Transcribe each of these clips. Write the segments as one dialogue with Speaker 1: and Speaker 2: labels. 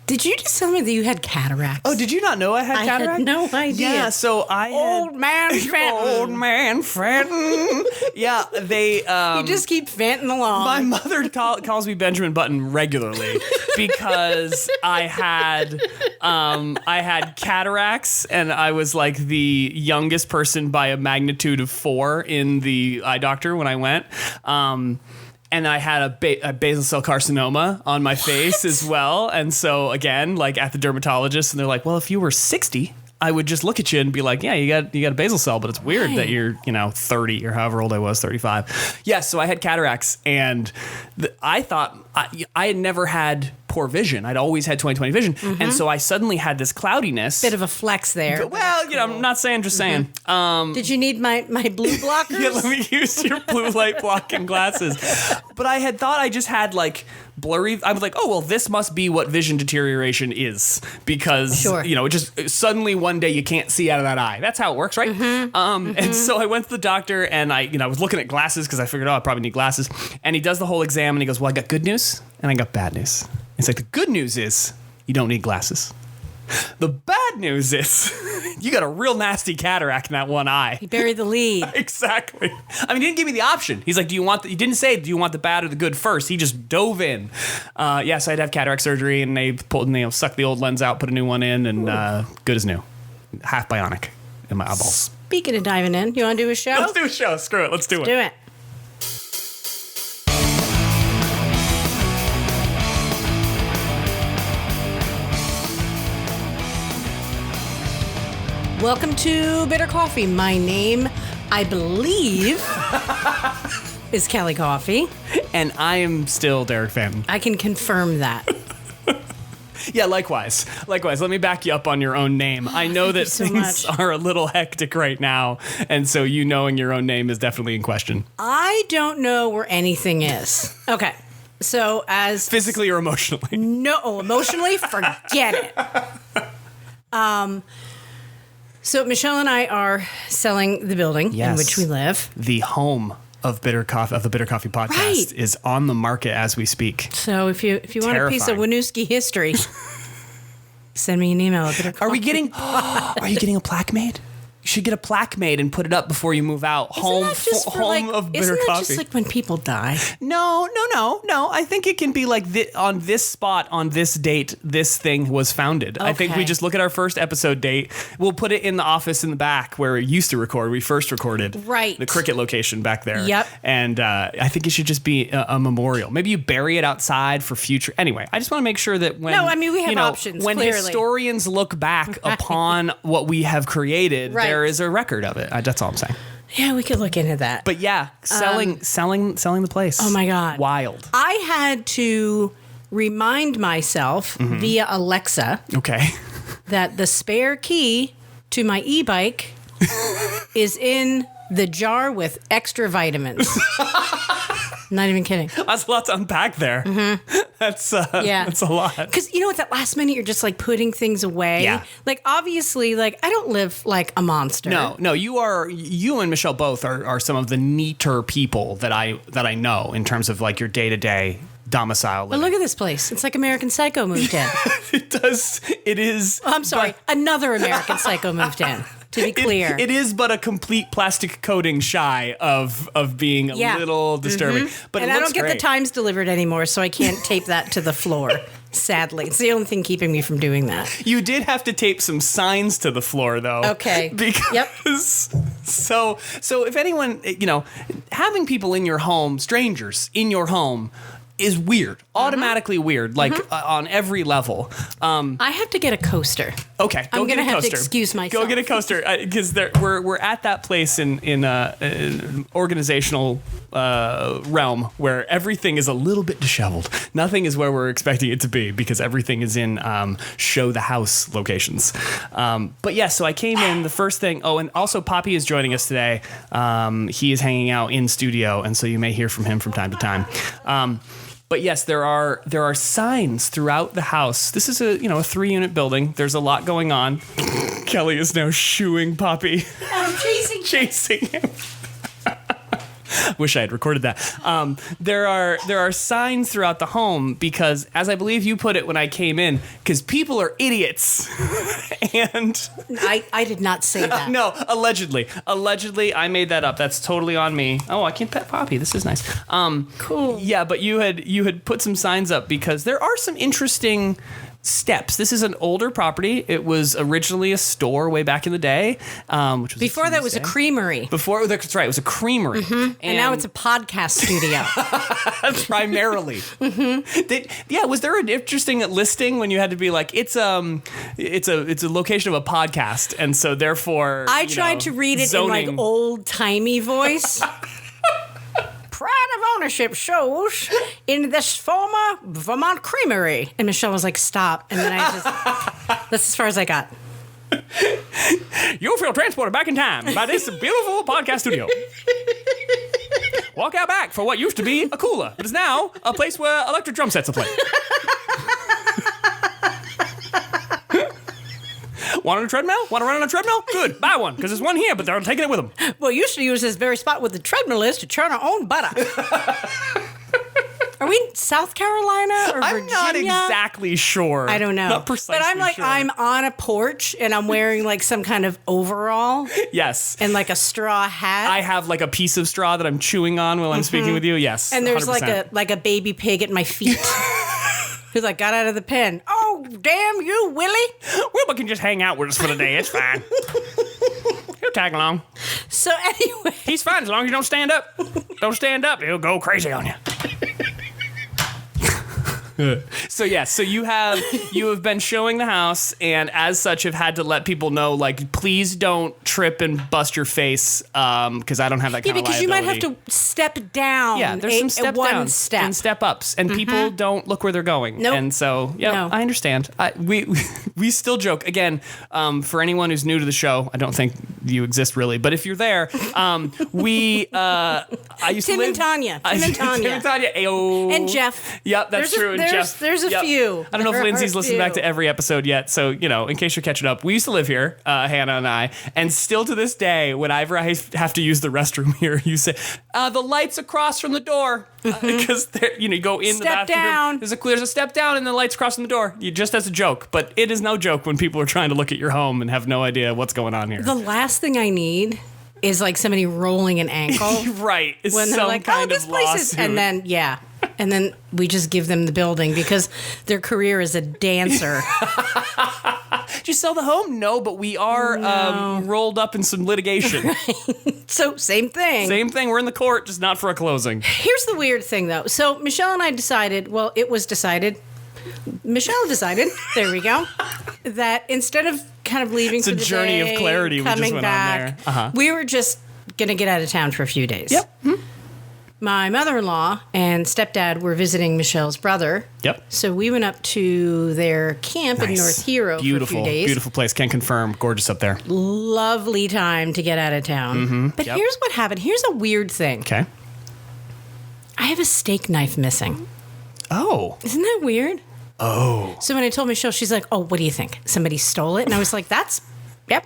Speaker 1: Did you just tell me that you had cataracts?
Speaker 2: Oh, did you not know I had cataracts?
Speaker 1: I had no idea.
Speaker 2: Yeah, so I had...
Speaker 1: Old man Fenton.
Speaker 2: Old man Fenton. Yeah, they...
Speaker 1: You just keep Fenton along.
Speaker 2: My mother calls me Benjamin Button regularly because I had cataracts, and I was like the youngest person by a magnitude of 4 in the eye doctor when I went. And I had a basal cell carcinoma on my face as well. And so, again, like at the dermatologist, and they're like, well, if you were 60, I would just look at you and be like, yeah, you got a basal cell, but it's weird that you're, 30 or however old I was, 35. Yeah, so I had cataracts, and I thought I had never had poor vision. I'd always had 20/20 vision. And so I suddenly had this cloudiness.
Speaker 1: Bit of a flex there.
Speaker 2: Well, cool. I'm not saying, just saying.
Speaker 1: Did you need my blue blockers?
Speaker 2: Yeah, let me use your blue light blocking glasses. But I had thought I just had like blurry. I was like, oh, well, this must be what vision deterioration is, because, it just suddenly one day you can't see out of that eye. That's how it works, right? And so I went to the doctor, and I was looking at glasses because I figured, I probably need glasses. And he does the whole exam, and he goes, well, I got good news and I got bad news. It's like, the good news is you don't need glasses. The bad news is you got a real nasty cataract in that one eye.
Speaker 1: He buried the lead.
Speaker 2: Exactly. I mean, he didn't give me the option. He's like, he didn't say, do you want the bad or the good first? He just dove in. So I had to have cataract surgery, and they sucked the old lens out, put a new one in, and good as new. Half bionic in my eyeballs.
Speaker 1: Speaking of diving in, you want to do a show?
Speaker 2: Let's do a show. Screw it. Let's do it.
Speaker 1: Do it. Welcome to Bitter Coffey. My name, I believe, is Kelly Coffey.
Speaker 2: And I am still Derek Fenton.
Speaker 1: I can confirm that.
Speaker 2: Yeah, likewise. Let me back you up on your own name. I know that things are a little hectic right now, and so you knowing your own name is definitely in question.
Speaker 1: I don't know where anything is. Okay. So as...
Speaker 2: Physically or emotionally?
Speaker 1: No, emotionally, forget it. So Michelle and I are selling the building in which we live.
Speaker 2: The home of Bitter Coffey, of the Bitter Coffey podcast, is on the market as we speak.
Speaker 1: So if you want a piece of Winooski history, send me an email at Bitter Coffey.
Speaker 2: Are you getting a plaque made? You should get a plaque made and put it up before you move out. Home of Bitter Coffey.
Speaker 1: Isn't that just like when people die?
Speaker 2: No. I think it can be like on this spot, on this date, this thing was founded. Okay. I think we just look at our first episode date. We'll put it in the office in the back where we used to record. We first recorded.
Speaker 1: Right.
Speaker 2: The cricket location back there.
Speaker 1: Yep.
Speaker 2: And I think it should just be a memorial. Maybe you bury it outside for future. Anyway, I just want to make sure that when...
Speaker 1: No, I mean, we have options,
Speaker 2: when
Speaker 1: clearly.
Speaker 2: Historians look back upon what we have created, there is a record of it. That's all I'm saying.
Speaker 1: Yeah, we could look into that.
Speaker 2: But yeah, selling the place.
Speaker 1: Oh my God.
Speaker 2: Wild.
Speaker 1: I had to remind myself via Alexa that the spare key to my e-bike is in the jar with extra vitamins. Not even kidding.
Speaker 2: That's a lot to unpack there. That's a lot.
Speaker 1: Because at that last minute, you're just like putting things away.
Speaker 2: Yeah.
Speaker 1: Like obviously, like I don't live like a monster.
Speaker 2: No, you and Michelle both are some of the neater people that I know in terms of like your day-to-day domicile living.
Speaker 1: But look at this place. It's like American Psycho moved in.
Speaker 2: It is.
Speaker 1: Oh, I'm sorry. Another American Psycho moved in. To be clear.
Speaker 2: It is but a complete plastic coating shy of being a little disturbing. But
Speaker 1: I don't get the Times delivered anymore, so I can't tape that to the floor. Sadly. It's the only thing keeping me from doing that.
Speaker 2: You did have to tape some signs to the floor, though.
Speaker 1: Okay.
Speaker 2: Because so if anyone, having people in your home, strangers in your home, is weird. Automatically weird, like on every level.
Speaker 1: I have to get a coaster.
Speaker 2: Okay,
Speaker 1: I'm going to have to excuse myself.
Speaker 2: Go get a coaster, because we're at that place in an organizational realm where everything is a little bit disheveled. Nothing is where we're expecting it to be because everything is in show the house locations. But yeah, so I came in, the first thing. Oh, and also Papi is joining us today. He is hanging out in studio, and so you may hear from him from time to time. But yes, there are signs throughout the house. This is a 3-unit building. There's a lot going on. Kelly is now shooing Papi.
Speaker 1: I'm chasing
Speaker 2: him. Wish I had recorded that. There are signs throughout the home because, as I believe you put it when I came in, because people are idiots. And
Speaker 1: I did not say that.
Speaker 2: no, allegedly, I made that up. That's totally on me. Oh, I can pet Papi. This is nice.
Speaker 1: Cool.
Speaker 2: Yeah, but you had put some signs up because there are some interesting steps. This is an older property. It was originally a store way back in the day, which was
Speaker 1: before that was a creamery.
Speaker 2: Before that's right, it was a creamery,
Speaker 1: and now it's a podcast studio.
Speaker 2: Primarily. Was there an interesting listing when you had to be like, it's a location of a podcast, and so therefore
Speaker 1: I tried to read it
Speaker 2: zoning.
Speaker 1: in like old timey voice. Pride of ownership shows in this former Vermont creamery. And Michelle was like, stop. And then that's as far as I got.
Speaker 2: You'll feel transported back in time by this beautiful podcast studio. Walk out back for what used to be a cooler, but is now a place where electric drum sets are played. Want on a treadmill? Want to run on a treadmill? Good, buy one, because there's one here, but they're taking it with them.
Speaker 1: Well, used to use this very spot where the treadmill is to churn our own butter. Are we in South Carolina or Virginia?
Speaker 2: I'm not exactly sure.
Speaker 1: I don't know.
Speaker 2: Not precisely
Speaker 1: but I'm like,
Speaker 2: sure.
Speaker 1: I'm on a porch and I'm wearing like some kind of overall.
Speaker 2: Yes.
Speaker 1: And like a straw hat.
Speaker 2: I have like a piece of straw that I'm chewing on while I'm speaking with you. Yes.
Speaker 1: And there's
Speaker 2: 100%.
Speaker 1: like a baby pig at my feet. Who's like, got out of the pen. Oh, damn you, Willie.
Speaker 2: Wilbur can just hang out with us for the day. It's fine. He'll tag along.
Speaker 1: So anyway.
Speaker 2: He's fine as long as you don't stand up. Don't stand up. He'll go crazy on you. So you have been showing the house, and as such have had to let people know, like, please don't trip and bust your face, because I don't have that kind of liability.
Speaker 1: Yeah, because you might have to step down.
Speaker 2: Yeah, there's some step downs
Speaker 1: step.
Speaker 2: and step ups, and people don't look where they're going.
Speaker 1: Nope.
Speaker 2: And so,
Speaker 1: No.
Speaker 2: I understand. We still joke again. For anyone who's new to the show, I don't think you exist really, but if you're there, I used
Speaker 1: Tim
Speaker 2: to live.
Speaker 1: and Tanya.
Speaker 2: Tim and Tanya. Ayo.
Speaker 1: And Jeff.
Speaker 2: Yep, that's true. And Jeff.
Speaker 1: There's a few.
Speaker 2: I don't know if Lindsay's listened back to every episode yet, so, in case you're catching up, we used to live here, Hannah and I, and still to this day, whenever I have to use the restroom here, you say, the light's across from the door, because you go in the bathroom.
Speaker 1: Down.
Speaker 2: There's a step down, and the light's across from the door. Just as a joke, but it is no joke when people are trying to look at your home and have no idea what's going on here.
Speaker 1: The last thing I need is like somebody rolling an ankle.
Speaker 2: Right. It's
Speaker 1: when they're
Speaker 2: some
Speaker 1: like,
Speaker 2: kind
Speaker 1: this
Speaker 2: of
Speaker 1: place
Speaker 2: lawsuit.
Speaker 1: is, and then we just give them the building because their career is a dancer.
Speaker 2: Did you sell the home? No, but we are rolled up in some litigation.
Speaker 1: So same thing.
Speaker 2: Same thing. We're in the court, just not for a closing.
Speaker 1: Here's the weird thing, though. So Michelle and I decided, Michelle decided, there we go, that instead of kind of leaving for the day,
Speaker 2: it's a journey of clarity we just
Speaker 1: coming
Speaker 2: went
Speaker 1: back,
Speaker 2: on there.
Speaker 1: we were just going to get out of town for a few days.
Speaker 2: Yep. Mm-hmm.
Speaker 1: My mother-in-law and stepdad were visiting Michelle's brother.
Speaker 2: Yep.
Speaker 1: So we went up to their camp in North Hero for a few days.
Speaker 2: Beautiful place. Can confirm. Gorgeous up there.
Speaker 1: Lovely time to get out of town.
Speaker 2: Mm-hmm.
Speaker 1: But here's what happened. Here's a weird thing.
Speaker 2: Okay.
Speaker 1: I have a steak knife missing.
Speaker 2: Oh.
Speaker 1: Isn't that weird?
Speaker 2: Oh.
Speaker 1: So when I told Michelle, she's like, oh, what do you think? Somebody stole it? And I was like, that's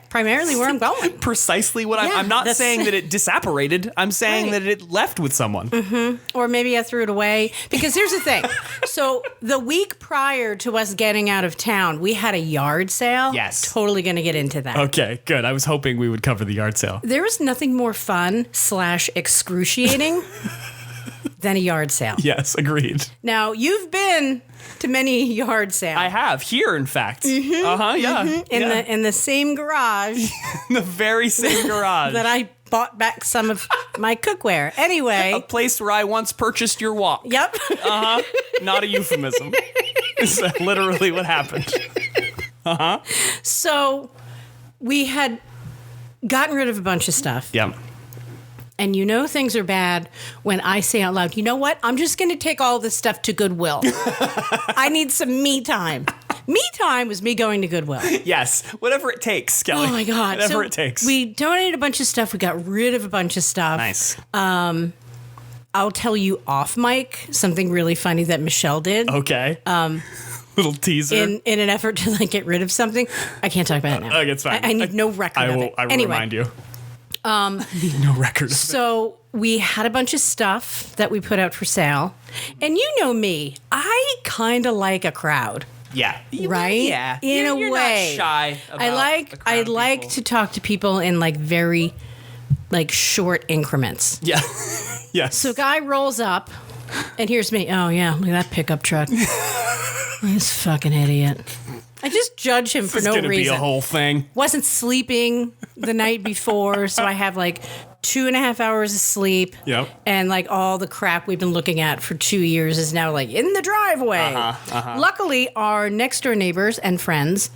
Speaker 1: primarily where I'm going.
Speaker 2: Precisely what I'm not saying that it disapparated. I'm saying that it left with someone.
Speaker 1: Mm-hmm. Or maybe I threw it away. Because here's the thing. So the week prior to us getting out of town, we had a yard sale.
Speaker 2: Yes.
Speaker 1: Totally going to get into that.
Speaker 2: Okay, good. I was hoping we would cover the yard sale.
Speaker 1: There is nothing more fun / excruciating than a yard sale.
Speaker 2: Yes, agreed.
Speaker 1: Now, you've been to many yard sales.
Speaker 2: I have, here, in fact. Mm-hmm, yeah.
Speaker 1: Mm-hmm. In the same garage.
Speaker 2: In the very same garage.
Speaker 1: that I bought back some of my cookware. Anyway.
Speaker 2: A place where I once purchased your wok.
Speaker 1: Yep.
Speaker 2: Not a euphemism. It's literally what happened.
Speaker 1: So we had gotten rid of a bunch of stuff.
Speaker 2: Yep.
Speaker 1: And things are bad when I say out loud, you know what? I'm just going to take all this stuff to Goodwill. I need some me time. Me time was me going to Goodwill.
Speaker 2: Yes. Whatever it takes, Kelly.
Speaker 1: Oh, my God.
Speaker 2: Whatever it takes.
Speaker 1: We donated a bunch of stuff. We got rid of a bunch of stuff.
Speaker 2: Nice.
Speaker 1: I'll tell you off mic something really funny that Michelle did.
Speaker 2: Okay. Little teaser.
Speaker 1: In an effort to get rid of something. I can't talk about it now.
Speaker 2: Okay, it's fine.
Speaker 1: I need no record of it.
Speaker 2: I will
Speaker 1: Anyway.
Speaker 2: remind you. I need no record of it.
Speaker 1: So we had a bunch of stuff that we put out for sale. And you know me, I kind of like a crowd.
Speaker 2: Yeah.
Speaker 1: Right?
Speaker 2: Yeah.
Speaker 1: In a
Speaker 2: you're
Speaker 1: way.
Speaker 2: Not shy about
Speaker 1: I like to talk to people in like very like short increments.
Speaker 2: Yeah. Yes.
Speaker 1: So guy rolls up and here's me. Oh yeah, look at that pickup truck. This fucking idiot. I just judge him for no reason.
Speaker 2: Be a whole thing.
Speaker 1: Wasn't sleeping the night before, so I have like 2.5 hours of sleep.
Speaker 2: Yep.
Speaker 1: And like all the crap we've been looking at for 2 years is now like in the driveway. Luckily, our next door neighbors and friends,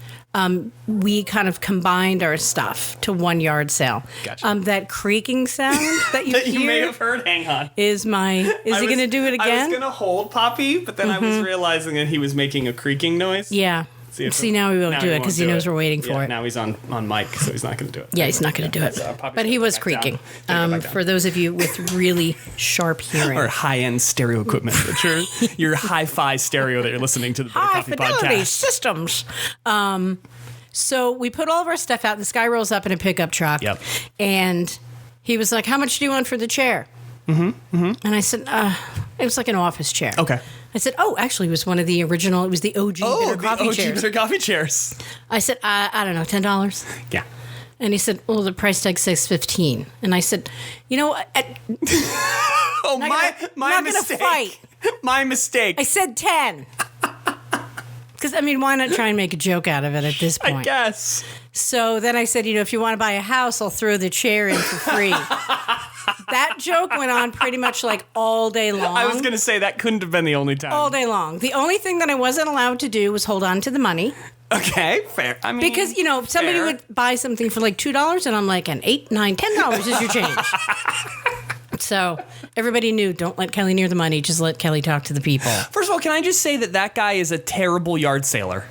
Speaker 1: we kind of combined our stuff to one yard sale.
Speaker 2: Gotcha.
Speaker 1: That creaking sound that you
Speaker 2: that
Speaker 1: hear
Speaker 2: you may have heard. Hang on.
Speaker 1: Is he going to do it again?
Speaker 2: I was going to hold Papi, but then I was realizing that he was making a creaking noise.
Speaker 1: Yeah. See, now he won't do it because he knows we're waiting for it.
Speaker 2: Now he's on mic, so he's not going to do it.
Speaker 1: Yeah, he's not going to do it. But he was creaking. For those of you with really sharp hearing.
Speaker 2: Or high-end stereo equipment. your hi-fi stereo that you're listening to the Bitter Coffey podcast.
Speaker 1: High-fidelity systems. So we put all of our stuff out. This guy rolls up in a pickup truck.
Speaker 2: Yep.
Speaker 1: And he was like, how much do you want for the chair? And I said, it was like an office chair.
Speaker 2: Okay.
Speaker 1: I said, oh, actually, it was one of the original. It was the OG Bitter Coffey chairs.
Speaker 2: Bitter Coffey chairs.
Speaker 1: I said, I don't know, $10?
Speaker 2: Yeah.
Speaker 1: And he said, well, the price tag says $15. And I said, you know what?
Speaker 2: My mistake.
Speaker 1: Fight.
Speaker 2: My mistake.
Speaker 1: I said 10. Because, I mean, why not try and make a joke out of it at this point?
Speaker 2: I guess.
Speaker 1: So then I said, if you want to buy a house, I'll throw the chair in for free. That joke went on pretty much like all day long.
Speaker 2: I was going to say that couldn't have been the only time.
Speaker 1: All day long. The only thing that I wasn't allowed to do was hold on to the money.
Speaker 2: Okay, fair. I mean,
Speaker 1: because, somebody would buy something for like $2 and I'm like, and $8, $9, $10 is your change. So everybody knew, don't let Kelly near the money, just let Kelly talk to the people.
Speaker 2: First of all, can I just say that guy is a terrible yard sailor?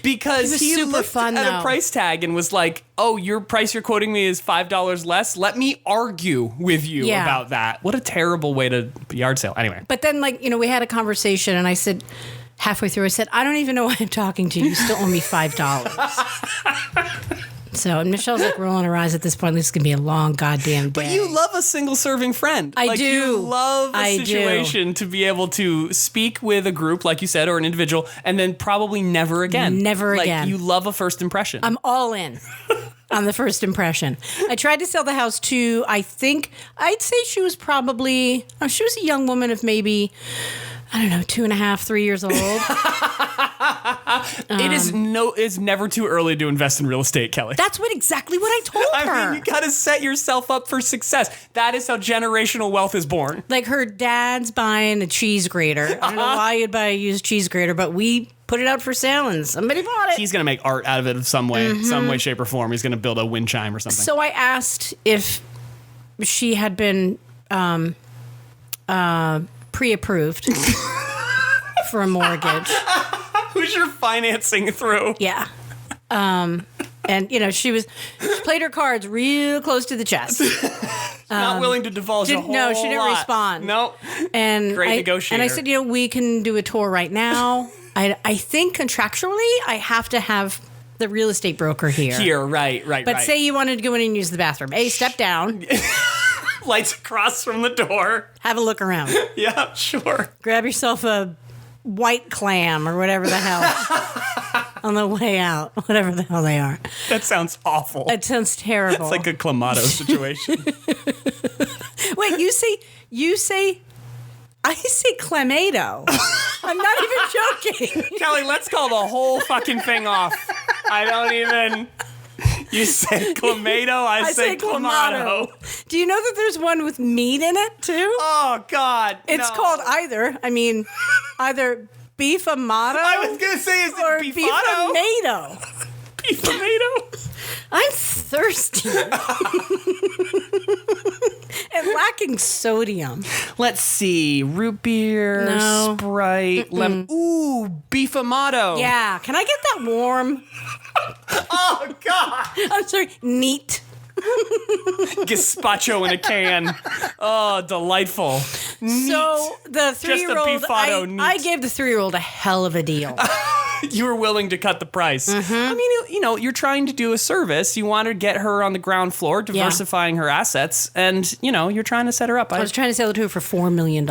Speaker 2: Because he looked at a price tag and was like, oh, your price you're quoting me is $5 less? Let me argue with you about that. What a terrible way to yard sale. Anyway.
Speaker 1: But then, we had a conversation and I said, halfway through, I said, I don't even know why I'm talking to you. You still owe me $5. So, and Michelle's like rolling her eyes at this point. This is going to be a long goddamn day.
Speaker 2: But you love a single serving friend.
Speaker 1: I do.
Speaker 2: You love a situation to be able to speak with a group, like you said, or an individual, and then probably never again.
Speaker 1: Never again.
Speaker 2: You love a first impression.
Speaker 1: I'm all in on the first impression. I tried to sell the house to, I'd say she was probably, she was a young woman of maybe, 2.5, 3 years old.
Speaker 2: It's never too early to invest in real estate, Kelly.
Speaker 1: That's exactly what I told her.
Speaker 2: I mean, you got to set yourself up for success. That is how generational wealth is born.
Speaker 1: Like her dad's buying a cheese grater. I don't know why you'd buy a used cheese grater, but we put it out for sale and somebody bought it.
Speaker 2: He's going to make art out of it in some way, shape, or form. He's going to build a wind chime or something.
Speaker 1: So I asked if she had been pre-approved for a mortgage.
Speaker 2: Who's your financing through?
Speaker 1: Yeah. And, she played her cards real close to the chest.
Speaker 2: Not willing to divulge a whole lot.
Speaker 1: No, she didn't respond.
Speaker 2: No.
Speaker 1: And
Speaker 2: Great negotiator.
Speaker 1: And I said, we can do a tour right now. I think contractually I have to have the real estate broker here.
Speaker 2: Right.
Speaker 1: But say you wanted to go in and use the bathroom. Step down.
Speaker 2: Lights across from the door.
Speaker 1: Have a look around.
Speaker 2: Yeah, sure.
Speaker 1: Grab yourself a white clam or whatever the hell on the way out. Whatever the hell they are.
Speaker 2: That sounds awful.
Speaker 1: It sounds terrible.
Speaker 2: It's like a Clamato situation.
Speaker 1: Wait, you say... I say Clamahto. I'm not even joking.
Speaker 2: Kelly, let's call the whole fucking thing off. I don't even... You say Clamahto, I say Clamahto.
Speaker 1: Do you know that there's one with meat in it, too?
Speaker 2: Oh, God.
Speaker 1: It's called either beef amato.
Speaker 2: I was going to say, is it beef
Speaker 1: tomato?
Speaker 2: Beef tomato?
Speaker 1: I'm thirsty. And lacking sodium.
Speaker 2: Let's see. Root beer, Sprite, lemon. Ooh, beef amato.
Speaker 1: Yeah. Can I get that warm?
Speaker 2: Oh, God.
Speaker 1: I'm sorry. Neat.
Speaker 2: Gazpacho in a can. Oh, delightful. Neat.
Speaker 1: So the 3-year-old, I gave the 3-year-old a hell of a deal.
Speaker 2: You were willing to cut the price. I mean, you're trying to do a service. You want to get her on the ground floor, diversifying her assets, and you're trying to set her up.
Speaker 1: I was trying to sell it to her for $4 million.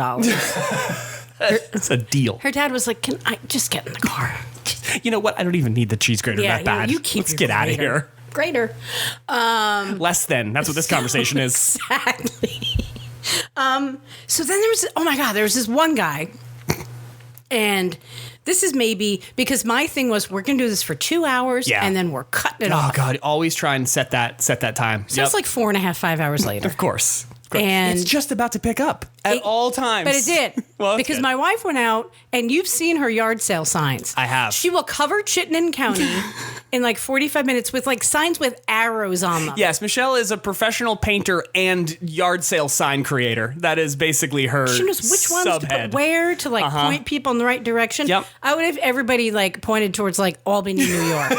Speaker 2: It's a deal.
Speaker 1: Her dad was like, "Can I just get in the car?"
Speaker 2: You know what? I don't even need the cheese grater that bad. Let's get out of here.
Speaker 1: Grater.
Speaker 2: Less than. That's what this conversation is.
Speaker 1: Exactly. So then there was this one guy, and this is maybe because my thing was we're gonna do this for 2 hours, and then we're cutting it off.
Speaker 2: Oh God! Always try and set that time.
Speaker 1: So it's like 4.5, 5 hours later.
Speaker 2: Of course.
Speaker 1: And
Speaker 2: it's just about to pick up at all times.
Speaker 1: But it did.
Speaker 2: Well,
Speaker 1: because
Speaker 2: good.
Speaker 1: my wife went out, and you've seen her yard sale signs.
Speaker 2: I have.
Speaker 1: She will cover Chittenden County in like 45 minutes with like signs with arrows on them.
Speaker 2: Yes, Michelle is a professional painter and yard sale sign creator. That is basically her
Speaker 1: She knows which ones to put where to like point people in the right direction.
Speaker 2: Yep.
Speaker 1: I would have everybody like pointed towards like Albany, New York.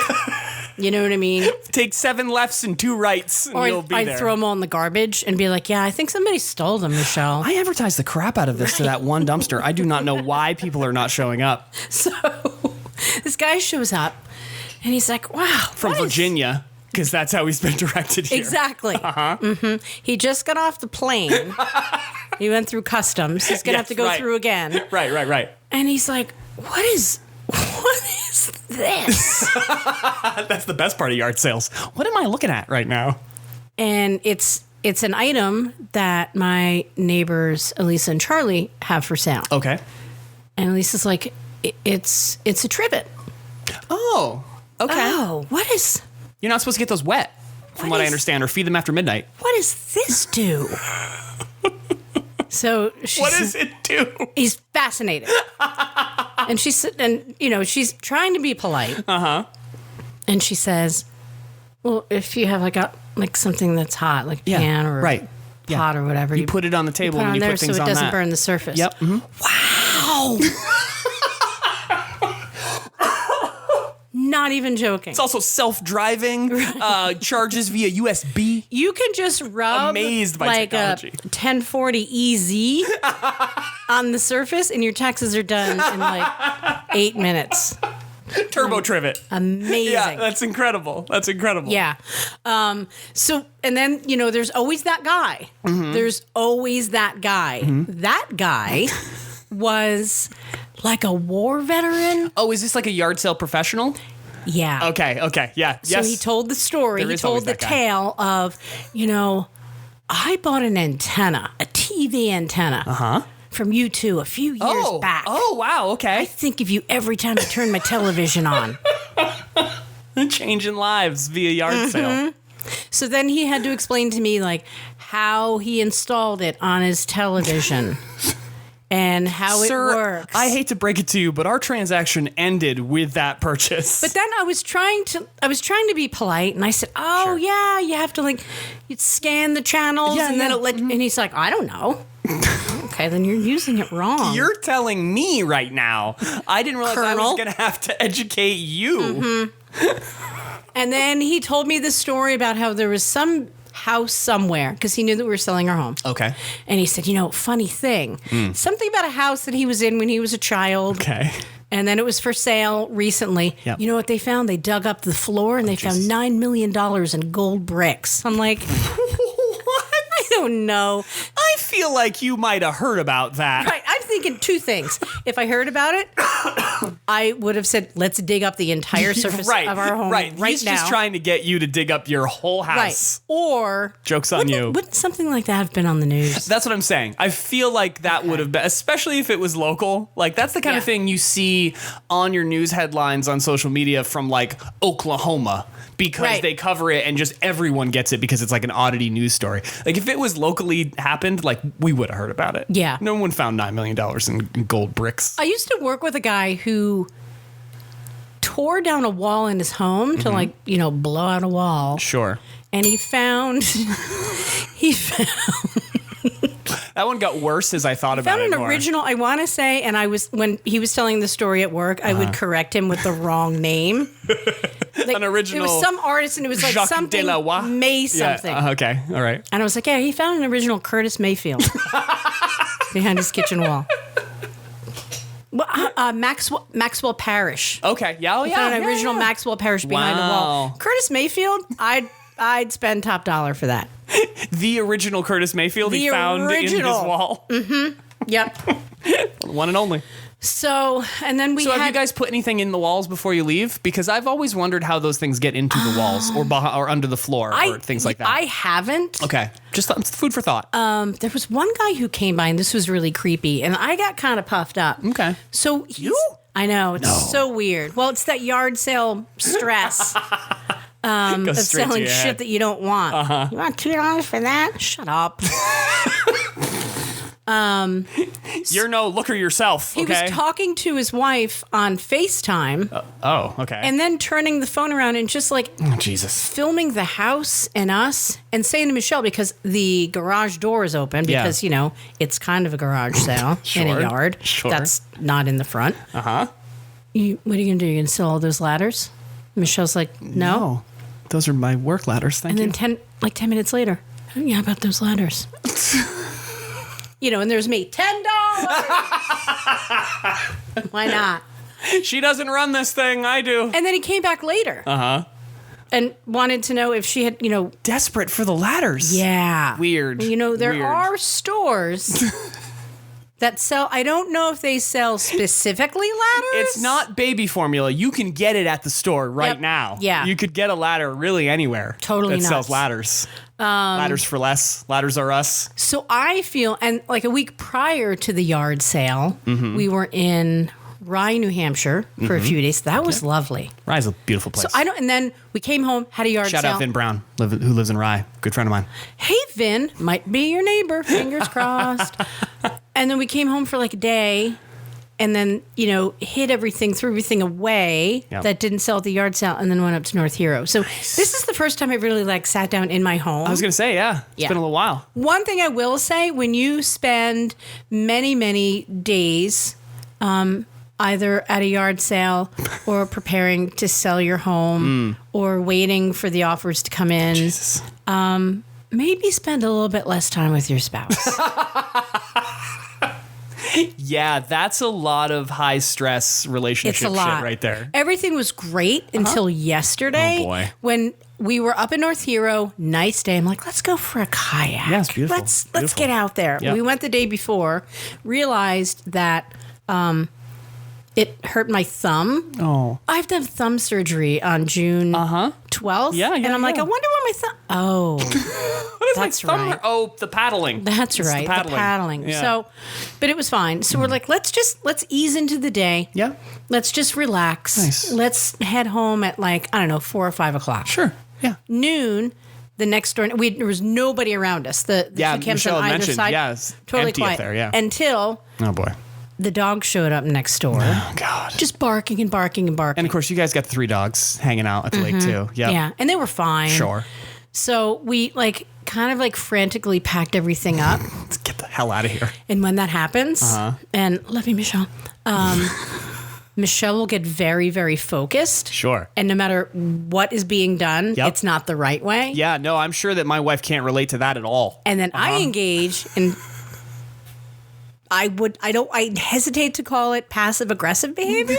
Speaker 1: You know what I mean?
Speaker 2: Take 7 lefts and 2 rights, and you'll be there.
Speaker 1: I'd throw them all in the garbage and be like, yeah, I think somebody stole them, Michelle.
Speaker 2: I advertised the crap out of this to that one dumpster. I do not know why people are not showing up.
Speaker 1: So this guy shows up, and he's like, wow.
Speaker 2: From Virginia, because that's how he's been directed here.
Speaker 1: Exactly. He just got off the plane. He went through customs. He's going to have to go through again.
Speaker 2: Right.
Speaker 1: And he's like, what is this?
Speaker 2: That's the best part of yard sales. What am I looking at right now?
Speaker 1: And it's an item that my neighbors Elisa and Charlie have for sale.
Speaker 2: Okay.
Speaker 1: And Elisa's like, it's a trivet.
Speaker 2: Oh, okay.
Speaker 1: Oh, what is?
Speaker 2: You're not supposed to get those wet, from what I understand, or feed them after midnight.
Speaker 1: What does this do? So
Speaker 2: what does it do?
Speaker 1: He's fascinated. And she's trying to be polite. And she says, well, if you have like something that's hot, like a pan or pot or whatever,
Speaker 2: you put it on the table and you put things on that.
Speaker 1: so it doesn't burn the surface.
Speaker 2: Yep.
Speaker 1: Wow. Not even joking.
Speaker 2: It's also self-driving, charges via USB.
Speaker 1: You can just rub
Speaker 2: Amazed by
Speaker 1: like
Speaker 2: technology.
Speaker 1: A 1040 EZ on the surface, and your taxes are done in like 8 minutes.
Speaker 2: Turbo trivet.
Speaker 1: Amazing.
Speaker 2: Yeah, that's incredible.
Speaker 1: Yeah. So, and then, there's always that guy. There's always that guy. That guy was like a war veteran.
Speaker 2: Oh, is this like a yard sale professional?
Speaker 1: Yeah.
Speaker 2: Okay. Yeah.
Speaker 1: So he told the story. He told the tale of, I bought an antenna, a TV antenna. From U2 a few years back.
Speaker 2: Oh, wow. Okay.
Speaker 1: I think of you every time I turn my television on.
Speaker 2: Changing lives via yard sale.
Speaker 1: So then he had to explain to me like how he installed it on his television. And how it works.
Speaker 2: I hate to break it to you, but our transaction ended with that purchase.
Speaker 1: But then I was trying to be polite, and I said, "Oh yeah, you have to you'd scan the channels, and then it let." And he's like, "I don't know." Okay, then you're using it wrong.
Speaker 2: You're telling me right now. I didn't realize I was going to have to educate you.
Speaker 1: And then he told me the story about how there was some house somewhere, because he knew that we were selling our home.
Speaker 2: Okay.
Speaker 1: And he said, funny thing. Something about a house that he was in when he was a child.
Speaker 2: Okay.
Speaker 1: And then it was for sale recently.
Speaker 2: Yep.
Speaker 1: You know what they found? They dug up the floor and they found $9 million in gold bricks. I'm like, what? I don't know.
Speaker 2: I feel like you might have heard about that.
Speaker 1: Right. I'm thinking 2 things. If I heard about it, I would have said, let's dig up the entire surface of our home right
Speaker 2: He's
Speaker 1: now.
Speaker 2: He's just trying to get you to dig up your whole house.
Speaker 1: Right. Or...
Speaker 2: Joke's on you.
Speaker 1: Wouldn't something like that have been on the news?
Speaker 2: That's what I'm saying. I feel like that would have been, especially if it was local. Like, that's the kind of thing you see on your news headlines on social media from, like, Oklahoma. Because they cover it and just everyone gets it because it's like an oddity news story. Like, if it was locally happened, like, we would have heard about it.
Speaker 1: Yeah.
Speaker 2: No one found $9 million in gold bricks.
Speaker 1: I used to work with a guy who tore down a wall in his home to blow out a wall.
Speaker 2: Sure.
Speaker 1: And he found
Speaker 2: that one got worse as I thought about it.
Speaker 1: Found an original, I want to say, and when he was telling the story at work, I would correct him with the wrong name. Like,
Speaker 2: an original.
Speaker 1: It was some artist, and it was like
Speaker 2: Jacques
Speaker 1: something
Speaker 2: Delavoye?
Speaker 1: May something.
Speaker 2: Yeah, okay, all right.
Speaker 1: And I was like, yeah, he found an original Curtis Mayfield behind his kitchen wall. Well, Maxwell Parish.
Speaker 2: Okay. Yeah. Oh,
Speaker 1: We
Speaker 2: yeah.
Speaker 1: found an
Speaker 2: yeah,
Speaker 1: original
Speaker 2: yeah.
Speaker 1: Maxwell Parish behind the wall.
Speaker 2: Wow.
Speaker 1: Curtis Mayfield, I'd spend top dollar for that.
Speaker 2: The original Curtis Mayfield he found in his wall.
Speaker 1: Mm-hmm. Yep.
Speaker 2: One and only.
Speaker 1: So, and then we
Speaker 2: So have you guys put anything in the walls before you leave? Because I've always wondered how those things get into the walls or under the floor or things like that.
Speaker 1: I haven't.
Speaker 2: Okay. Just food for thought.
Speaker 1: There was one guy who came by, and this was really creepy, and I got kind of puffed up.
Speaker 2: Okay.
Speaker 1: So I know, it's so weird. Well, it's that yard sale stress of selling shit that you don't want. Uh-huh. You want $2 for that? Shut up.
Speaker 2: You're no looker yourself, okay?
Speaker 1: He was talking to his wife on FaceTime.
Speaker 2: Okay.
Speaker 1: And then turning the phone around and just like
Speaker 2: Jesus.
Speaker 1: filming the house and us and saying to Michelle, because the garage door is open, because, it's kind of a garage sale in a yard.
Speaker 2: Sure.
Speaker 1: That's not in the front.
Speaker 2: Uh-huh.
Speaker 1: What are you going to do? You're going to sell all those ladders? Michelle's like, no.
Speaker 2: Those are my work ladders, thank you.
Speaker 1: And then 10 minutes later, yeah, how about those ladders? And there's me, $10. Why not?
Speaker 2: She doesn't run this thing, I do.
Speaker 1: And then he came back later.
Speaker 2: Uh-huh.
Speaker 1: And wanted to know if she had,
Speaker 2: Desperate for the ladders.
Speaker 1: Yeah.
Speaker 2: Weird.
Speaker 1: There are stores that sell, I don't know if they sell specifically ladders.
Speaker 2: It's not baby formula. You can get it at the store right now.
Speaker 1: Yeah.
Speaker 2: You could get a ladder really anywhere.
Speaker 1: Totally
Speaker 2: that
Speaker 1: nuts.
Speaker 2: sells ladders. Ladders for less. Ladders are us.
Speaker 1: So I feel, and like a week prior to the yard sale, we were in Rye, New Hampshire for a few days. That was lovely.
Speaker 2: Rye's a beautiful place.
Speaker 1: So and then we came home, had a yard sale.
Speaker 2: Shout out Vin Brown, who lives in Rye. Good friend of mine.
Speaker 1: Hey, Vin, might be your neighbor. Fingers crossed. And then we came home for like a day. And then, hid everything, threw everything away that didn't sell at the yard sale, and then went up to North Hero. So this is the first time I really sat down in my home.
Speaker 2: I was going to say, yeah. It's been a little while.
Speaker 1: One thing I will say, when you spend many, many days either at a yard sale or preparing to sell your home or waiting for the offers to come in,
Speaker 2: Jesus.
Speaker 1: Maybe spend a little bit less time with your spouse.
Speaker 2: Yeah, that's a lot of high stress relationship
Speaker 1: It's a lot.
Speaker 2: shit right there.
Speaker 1: Everything was great until yesterday.
Speaker 2: Oh, boy.
Speaker 1: When we were up in North Hero, nice day. I'm like, let's go for a kayak.
Speaker 2: Yeah, it's beautiful.
Speaker 1: Let's get out there.
Speaker 2: Yep.
Speaker 1: We went the day before, realized that it hurt my thumb.
Speaker 2: Oh.
Speaker 1: I have to have thumb surgery on June 12th.
Speaker 2: Yeah,
Speaker 1: and I'm like, I wonder where my thumb. Oh,
Speaker 2: What is
Speaker 1: that's
Speaker 2: my thumb?
Speaker 1: right.
Speaker 2: Oh, the paddling.
Speaker 1: That's
Speaker 2: It's
Speaker 1: right. The paddling.
Speaker 2: Yeah.
Speaker 1: So, but it was fine. So we're like, let's ease into the day.
Speaker 2: Yeah.
Speaker 1: Let's just relax.
Speaker 2: Nice.
Speaker 1: Let's head home at 4 or 5 o'clock.
Speaker 2: Sure. Yeah.
Speaker 1: Noon. The next door, there was nobody around us. The two camps
Speaker 2: Michelle
Speaker 1: on either
Speaker 2: mentioned,
Speaker 1: side,
Speaker 2: it's
Speaker 1: totally
Speaker 2: empty
Speaker 1: quiet.
Speaker 2: up there, yeah.
Speaker 1: Until
Speaker 2: Oh, boy.
Speaker 1: the dog showed up next door,
Speaker 2: Oh, God.
Speaker 1: just barking and barking and barking.
Speaker 2: And, of course, you guys got the 3 dogs hanging out at the lake, too. Yep.
Speaker 1: Yeah, and they were fine.
Speaker 2: Sure.
Speaker 1: So we kind of frantically packed everything up.
Speaker 2: Let's get the hell out of here.
Speaker 1: And when that happens, and love you, Michelle, Michelle will get very, very focused.
Speaker 2: Sure.
Speaker 1: And no matter what is being done, it's not the right way.
Speaker 2: Yeah, no, I'm sure that my wife can't relate to that at all.
Speaker 1: And then I engage and I hesitate to call it passive aggressive behavior.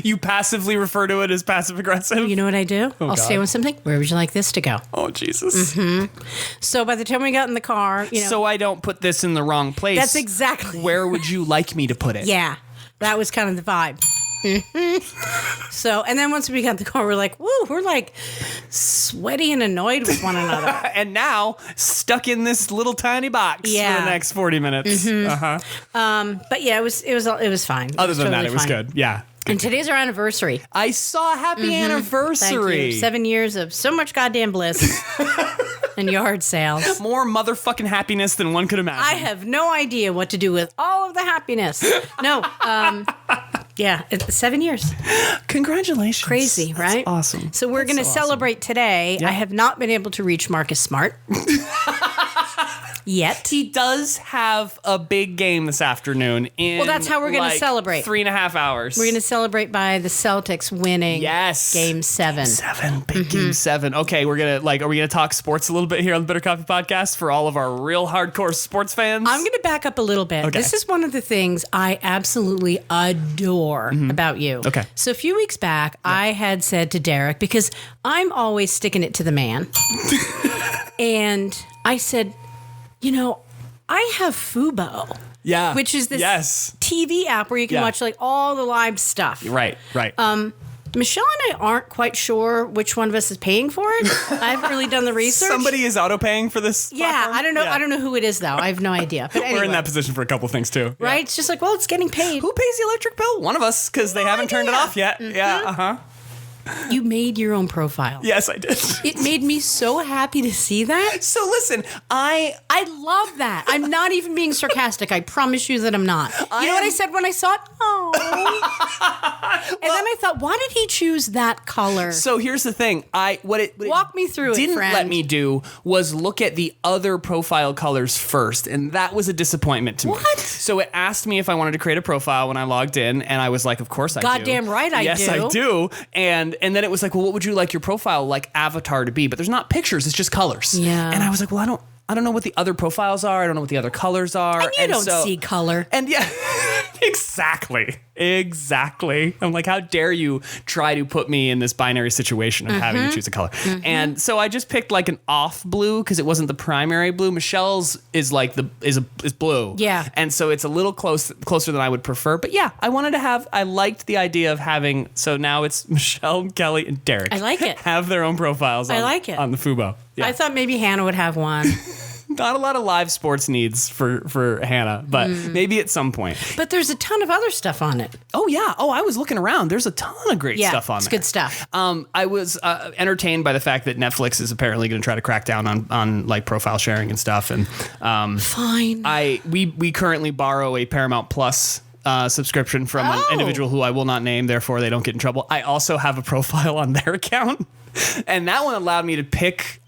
Speaker 2: You passively refer to it as passive aggressive?
Speaker 1: You know what I do? I'll
Speaker 2: God.
Speaker 1: say something. Where would you like this to go?
Speaker 2: Oh, Jesus.
Speaker 1: So by the time we got in the car,
Speaker 2: So I don't put this in the wrong place.
Speaker 1: that's exactly.
Speaker 2: Where would you like me to put it?
Speaker 1: Yeah, that was kind of the vibe. So, and then once we got in the car, we're like, woo, we're sweaty and annoyed with one another.
Speaker 2: And now stuck in this little tiny box for
Speaker 1: Yeah.
Speaker 2: the next 40 minutes. Uh-huh.
Speaker 1: But yeah, it was fine.
Speaker 2: Other than that,
Speaker 1: totally
Speaker 2: it was
Speaker 1: fine.
Speaker 2: good. Yeah.
Speaker 1: And today's our anniversary.
Speaker 2: I saw happy
Speaker 1: Thank
Speaker 2: anniversary.
Speaker 1: you. 7 years of so much goddamn bliss and yard sales.
Speaker 2: More motherfucking happiness than one could imagine.
Speaker 1: I have no idea what to do with all of the happiness. No. Yeah, it's 7 years.
Speaker 2: Congratulations.
Speaker 1: Crazy,
Speaker 2: That's
Speaker 1: right?
Speaker 2: awesome.
Speaker 1: So we're going to celebrate today.
Speaker 2: Yeah.
Speaker 1: I have not been able to reach Marcus Smart. Yet.
Speaker 2: He does have a big game this afternoon.
Speaker 1: Well, that's how we're going to celebrate.
Speaker 2: 3.5 hours.
Speaker 1: We're going to celebrate by the Celtics winning Game 7.
Speaker 2: Game 7. Okay, we're going to, are we going to talk sports a little bit here on the Bitter Coffey podcast for all of our real hardcore sports fans?
Speaker 1: I'm going to back up a little bit. Okay. This is one of the things I absolutely adore about you.
Speaker 2: Okay.
Speaker 1: So a few weeks back, I had said to Derek, because I'm always sticking it to the man, and I said, I have Fubo.
Speaker 2: Yeah.
Speaker 1: Which is this TV app where you can watch all the live stuff.
Speaker 2: Right.
Speaker 1: Michelle and I aren't quite sure which one of us is paying for it. I haven't really done the research.
Speaker 2: Somebody is auto-paying for this platform?
Speaker 1: I don't know. I don't know who it is, though. I have no idea. But anyway.
Speaker 2: We're in that position for a couple things, too.
Speaker 1: Right? It's just it's getting paid.
Speaker 2: Who pays the electric bill? One of us, because they haven't turned it off yet. Yeah,
Speaker 1: You made your own profile.
Speaker 2: Yes, I did.
Speaker 1: It made me so happy to see that.
Speaker 2: So listen, I
Speaker 1: love that. I'm not even being sarcastic. I promise you that I'm not. You know what I said when I saw it? Oh. And then I thought, why did he choose that color?
Speaker 2: So here's the thing.
Speaker 1: Walk me through it,
Speaker 2: didn't
Speaker 1: friend.
Speaker 2: let me do was look at the other profile colors first, and that was a disappointment to me.
Speaker 1: What?
Speaker 2: So it asked me if I wanted to create a profile when I logged in, and I was like, of course I do.
Speaker 1: Goddamn right I do.
Speaker 2: Yes, I do. And then it was like, well, what would you like your profile avatar to be? But there's not pictures, it's just colors.
Speaker 1: Yeah.
Speaker 2: And I was like, well, I don't know what the other profiles are. I don't know what the other colors are.
Speaker 1: And you don't see color.
Speaker 2: And exactly. I'm like, how dare you try to put me in this binary situation of having to choose a color? And so I just picked an off blue because it wasn't the primary blue. Michelle's is is blue.
Speaker 1: Yeah.
Speaker 2: And so it's a little closer than I would prefer. But yeah, I liked the idea of having, so now it's Michelle, Kelly, and Derek.
Speaker 1: I like it.
Speaker 2: Have their own profiles on the Fubo. Yeah.
Speaker 1: I thought maybe Hannah would have one.
Speaker 2: Not a lot of live sports needs for Hannah, but maybe at some point.
Speaker 1: But there's a ton of other stuff on it.
Speaker 2: Oh, yeah. Oh, I was looking around. There's a ton of great stuff on there.
Speaker 1: It's good stuff.
Speaker 2: I was entertained by the fact that Netflix is apparently going to try to crack down on profile sharing and stuff. And
Speaker 1: fine.
Speaker 2: We currently borrow a Paramount Plus subscription from an individual who I will not name, therefore they don't get in trouble. I also have a profile on their account. And that one allowed me to pick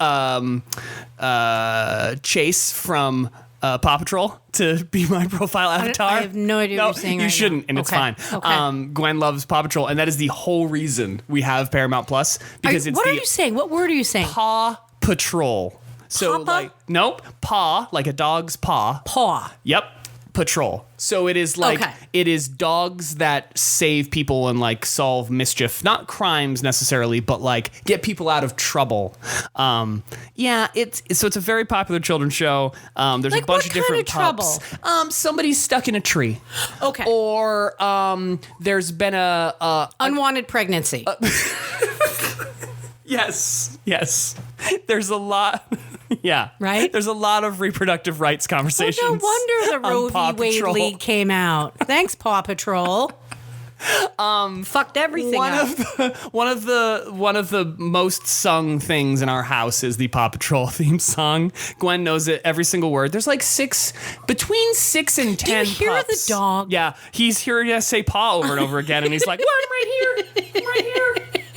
Speaker 2: Chase from Paw Patrol to be my profile avatar.
Speaker 1: I have no idea what you're saying right now.
Speaker 2: You shouldn't, and it's fine.
Speaker 1: Okay.
Speaker 2: Gwen loves Paw Patrol, and that is the whole reason we have Paramount Plus. Because
Speaker 1: what are you saying? What word are you saying?
Speaker 2: Paw Patrol. So
Speaker 1: Papa?
Speaker 2: Nope. Paw, like a dog's paw.
Speaker 1: Paw.
Speaker 2: Yep. Patrol. So it is it is dogs that save people and solve mischief, not crimes necessarily, but get people out of trouble. It's a very popular children's show. There's a bunch of different pups. Somebody's stuck in a tree.
Speaker 1: Okay.
Speaker 2: Or there's been a
Speaker 1: unwanted pregnancy.
Speaker 2: Yes. There's a lot. Yeah.
Speaker 1: Right?
Speaker 2: There's a lot of reproductive rights conversations.
Speaker 1: No wonder the Roe v. Wade League came out. Thanks, Paw Patrol. Fucked everything up.
Speaker 2: One of the most sung things in our house is the Paw Patrol theme song. Gwen knows it, every single word. There's between 6 and 10
Speaker 1: Do you hear
Speaker 2: pups.
Speaker 1: the dog?
Speaker 2: Yeah, he's hearing us say paw over and over again, and he's like, well, I'm right here.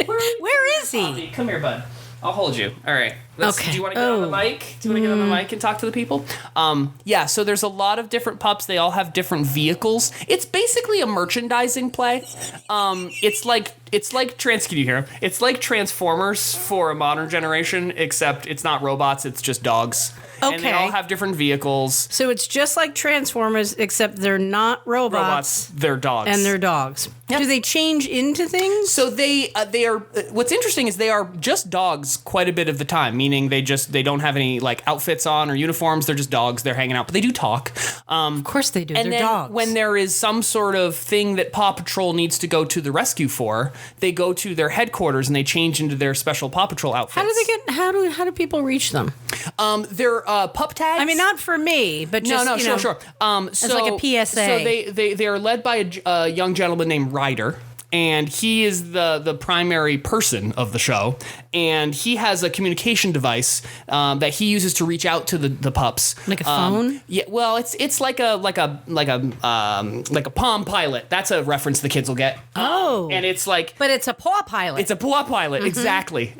Speaker 1: Where is he?
Speaker 2: Papi, come here, bud. I'll hold you. All right.
Speaker 1: Okay.
Speaker 2: Do you want to get on the mic? Do you want to get on the mic and talk to the people? So there's a lot of different pups. They all have different vehicles. It's basically a merchandising play. Can you hear him? It's like Transformers for a modern generation, except it's not robots, it's just dogs.
Speaker 1: Okay.
Speaker 2: And they all have different vehicles.
Speaker 1: So it's just like Transformers, except they're not robots.
Speaker 2: They're dogs.
Speaker 1: And they're dogs. Yep. Do they change into things?
Speaker 2: So they are. What's interesting is they are just dogs quite a bit of the time. Meaning they don't have any outfits on or uniforms. They're just dogs. They're hanging out, but they do talk.
Speaker 1: Of course they do.
Speaker 2: And
Speaker 1: they're
Speaker 2: then
Speaker 1: dogs.
Speaker 2: When there is some sort of thing that Paw Patrol needs to go to the rescue for, they go to their headquarters and they change into their special Paw Patrol outfits.
Speaker 1: How do people reach them?
Speaker 2: They're pup tags.
Speaker 1: I mean, not for me, but just
Speaker 2: sure.
Speaker 1: it's like a PSA.
Speaker 2: So they are led by a young gentleman named Ryder. and he is the primary person of the show, and he has a communication device that he uses to reach out to the pups.
Speaker 1: Like a phone?
Speaker 2: Yeah, well, it's like a Palm Pilot. That's a reference the kids will get.
Speaker 1: Oh,
Speaker 2: and it's like,
Speaker 1: but it's a paw pilot.
Speaker 2: It's a paw pilot, exactly.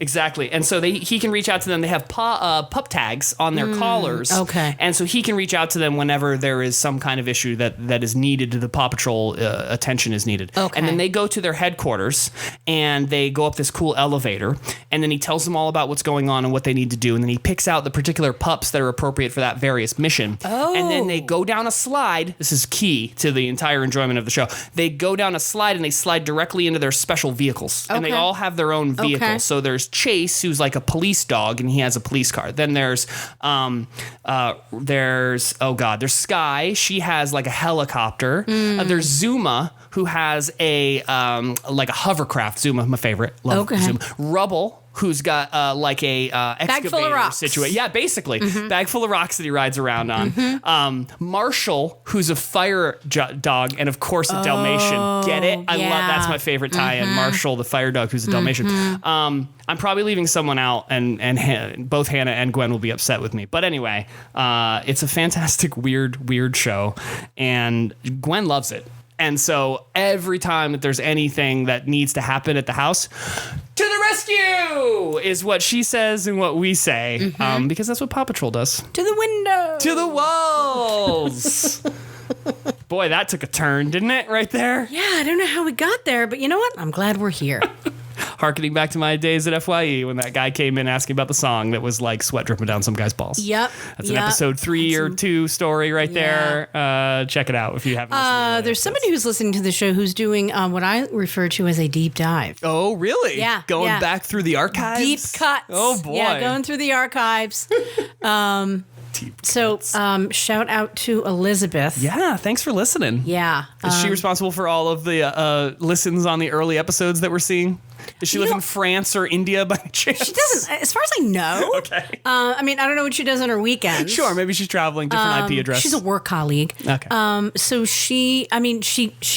Speaker 2: And so he can reach out to them. They have pup tags on their collars.
Speaker 1: Okay.
Speaker 2: And so he can reach out to them whenever there is some kind of issue that is needed. The Paw Patrol attention is needed.
Speaker 1: Okay.
Speaker 2: And then they go to their headquarters and they go up this cool elevator. And then he tells them all about what's going on and what they need to do. And then he picks out the particular pups that are appropriate for that various mission.
Speaker 1: Oh.
Speaker 2: And then they go down a slide. This is key to the entire enjoyment of the show. They go down a slide and they slide directly into their special vehicles. And they all have their own vehicles.
Speaker 1: Okay.
Speaker 2: So there's Chase, who's like a police dog, and he has a police car. Then there's there's Sky. She has like a helicopter. There's Zuma, who has a like a hovercraft. Zuma, my favorite. Love Zuma. Rubble, who's got like a excavator
Speaker 1: full of rocks.
Speaker 2: situation. Yeah, basically. Bag full of rocks that he rides around on. Marshall, who's a fire dog, and of course a Dalmatian. Get it? I love that's my favorite tie-in. Marshall, the fire dog, who's a Dalmatian. I'm probably leaving someone out, and both Hannah and Gwen will be upset with me. But anyway, it's a fantastic, weird show, and Gwen loves it. And so every time that there's anything that needs to happen at the house, to the rescue is what she says and what we say, because that's what Paw Patrol does.
Speaker 1: To the window.
Speaker 2: To the walls. Boy, that took a turn, didn't it? Right there.
Speaker 1: Yeah, I don't know how we got there, but you know what? I'm glad we're here.
Speaker 2: Harkening back to my days at FYE when that guy came in asking about the song that was like sweat dripping down some guy's balls.
Speaker 1: Yep.
Speaker 2: That's an episode 3 or 2 story right there. Check it out if you haven't listened.
Speaker 1: There's somebody who's listening to the show who's doing what I refer to as a deep dive.
Speaker 2: Oh, really?
Speaker 1: Yeah.
Speaker 2: Going back through the archives?
Speaker 1: Deep cuts.
Speaker 2: Oh, boy.
Speaker 1: Yeah, going through the archives. So shout out to Elizabeth.
Speaker 2: Yeah, thanks for listeing.
Speaker 1: Yeah.
Speaker 2: Is she responsible for all of the listens on the early episodes that we're seeing? Does she live in France or India by chance?
Speaker 1: She doesn't, as far as I know.
Speaker 2: Okay.
Speaker 1: I mean, I don't know what she does on her weekends.
Speaker 2: Sure, maybe she's traveling, different IP address.
Speaker 1: She's a work colleague.
Speaker 2: Okay.
Speaker 1: So she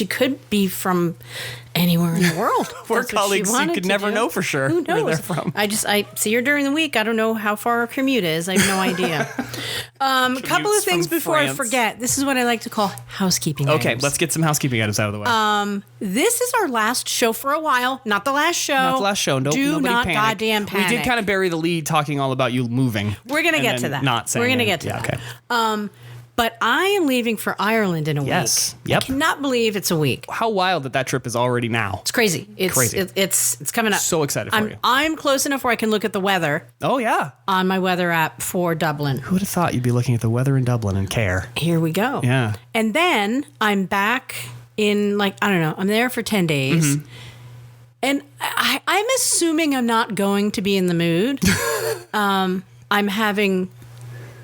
Speaker 1: could be from anywhere in the world.
Speaker 2: Work colleagues you could never know for sure
Speaker 1: Who knows?
Speaker 2: where they're from.
Speaker 1: I see her during the week. I don't know how far her commute is. I have no idea. A couple of things before I forget. This is what I like to call housekeeping items.
Speaker 2: Okay, let's get some housekeeping items out of the way.
Speaker 1: This is our last show for a while. Not the last show.
Speaker 2: Not the last show.
Speaker 1: Do
Speaker 2: nobody
Speaker 1: not
Speaker 2: panic.
Speaker 1: goddamn panic.
Speaker 2: We did kind of bury the lead talking all about you moving.
Speaker 1: We're going to get to that.
Speaker 2: Not saying
Speaker 1: We're going to get to that.
Speaker 2: Okay.
Speaker 1: But I am leaving for Ireland in a week.
Speaker 2: Yes. Yep.
Speaker 1: I cannot believe it's a week.
Speaker 2: How wild that trip is already now.
Speaker 1: It's crazy. It's crazy. It's coming up.
Speaker 2: So excited for you.
Speaker 1: I'm close enough where I can look at the weather.
Speaker 2: Oh, yeah.
Speaker 1: On my weather app for Dublin.
Speaker 2: Who would have thought you'd be looking at the weather in Dublin and care?
Speaker 1: Here we go.
Speaker 2: Yeah.
Speaker 1: And then I'm back in, I don't know, I'm there for 10 days. And I'm assuming I'm not going to be in the mood. I'm having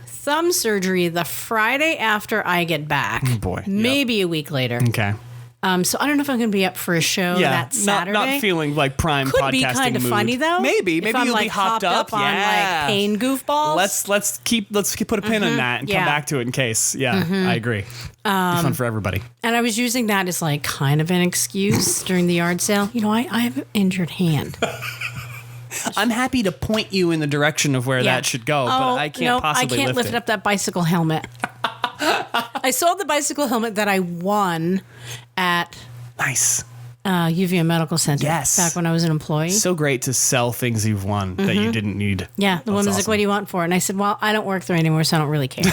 Speaker 1: thumb surgery the Friday after I get back.
Speaker 2: Oh boy.
Speaker 1: Maybe a week later.
Speaker 2: Okay.
Speaker 1: So I don't know if I'm going to be up for a show that Saturday.
Speaker 2: Not feeling like prime
Speaker 1: Could
Speaker 2: podcasting
Speaker 1: be kind of
Speaker 2: mood.
Speaker 1: Funny though.
Speaker 2: Maybe
Speaker 1: if I'm
Speaker 2: you'll be hopped up
Speaker 1: on pain goofballs.
Speaker 2: Let's put a pin in that and come back to it in case. Yeah, I agree. Be fun for everybody.
Speaker 1: And I was using that as kind of an excuse during the yard sale. I have an injured hand.
Speaker 2: I'm happy to point you in the direction of where that should go, but I can't possibly
Speaker 1: I can't lift up that bicycle helmet. I sold the bicycle helmet that I won at UVM Medical Center.
Speaker 2: Yes.
Speaker 1: Back when I was an employee.
Speaker 2: So great to sell things you've won that you didn't need.
Speaker 1: Yeah. The woman's like, what do you want for it? And I said, well, I don't work there anymore, so I don't really care.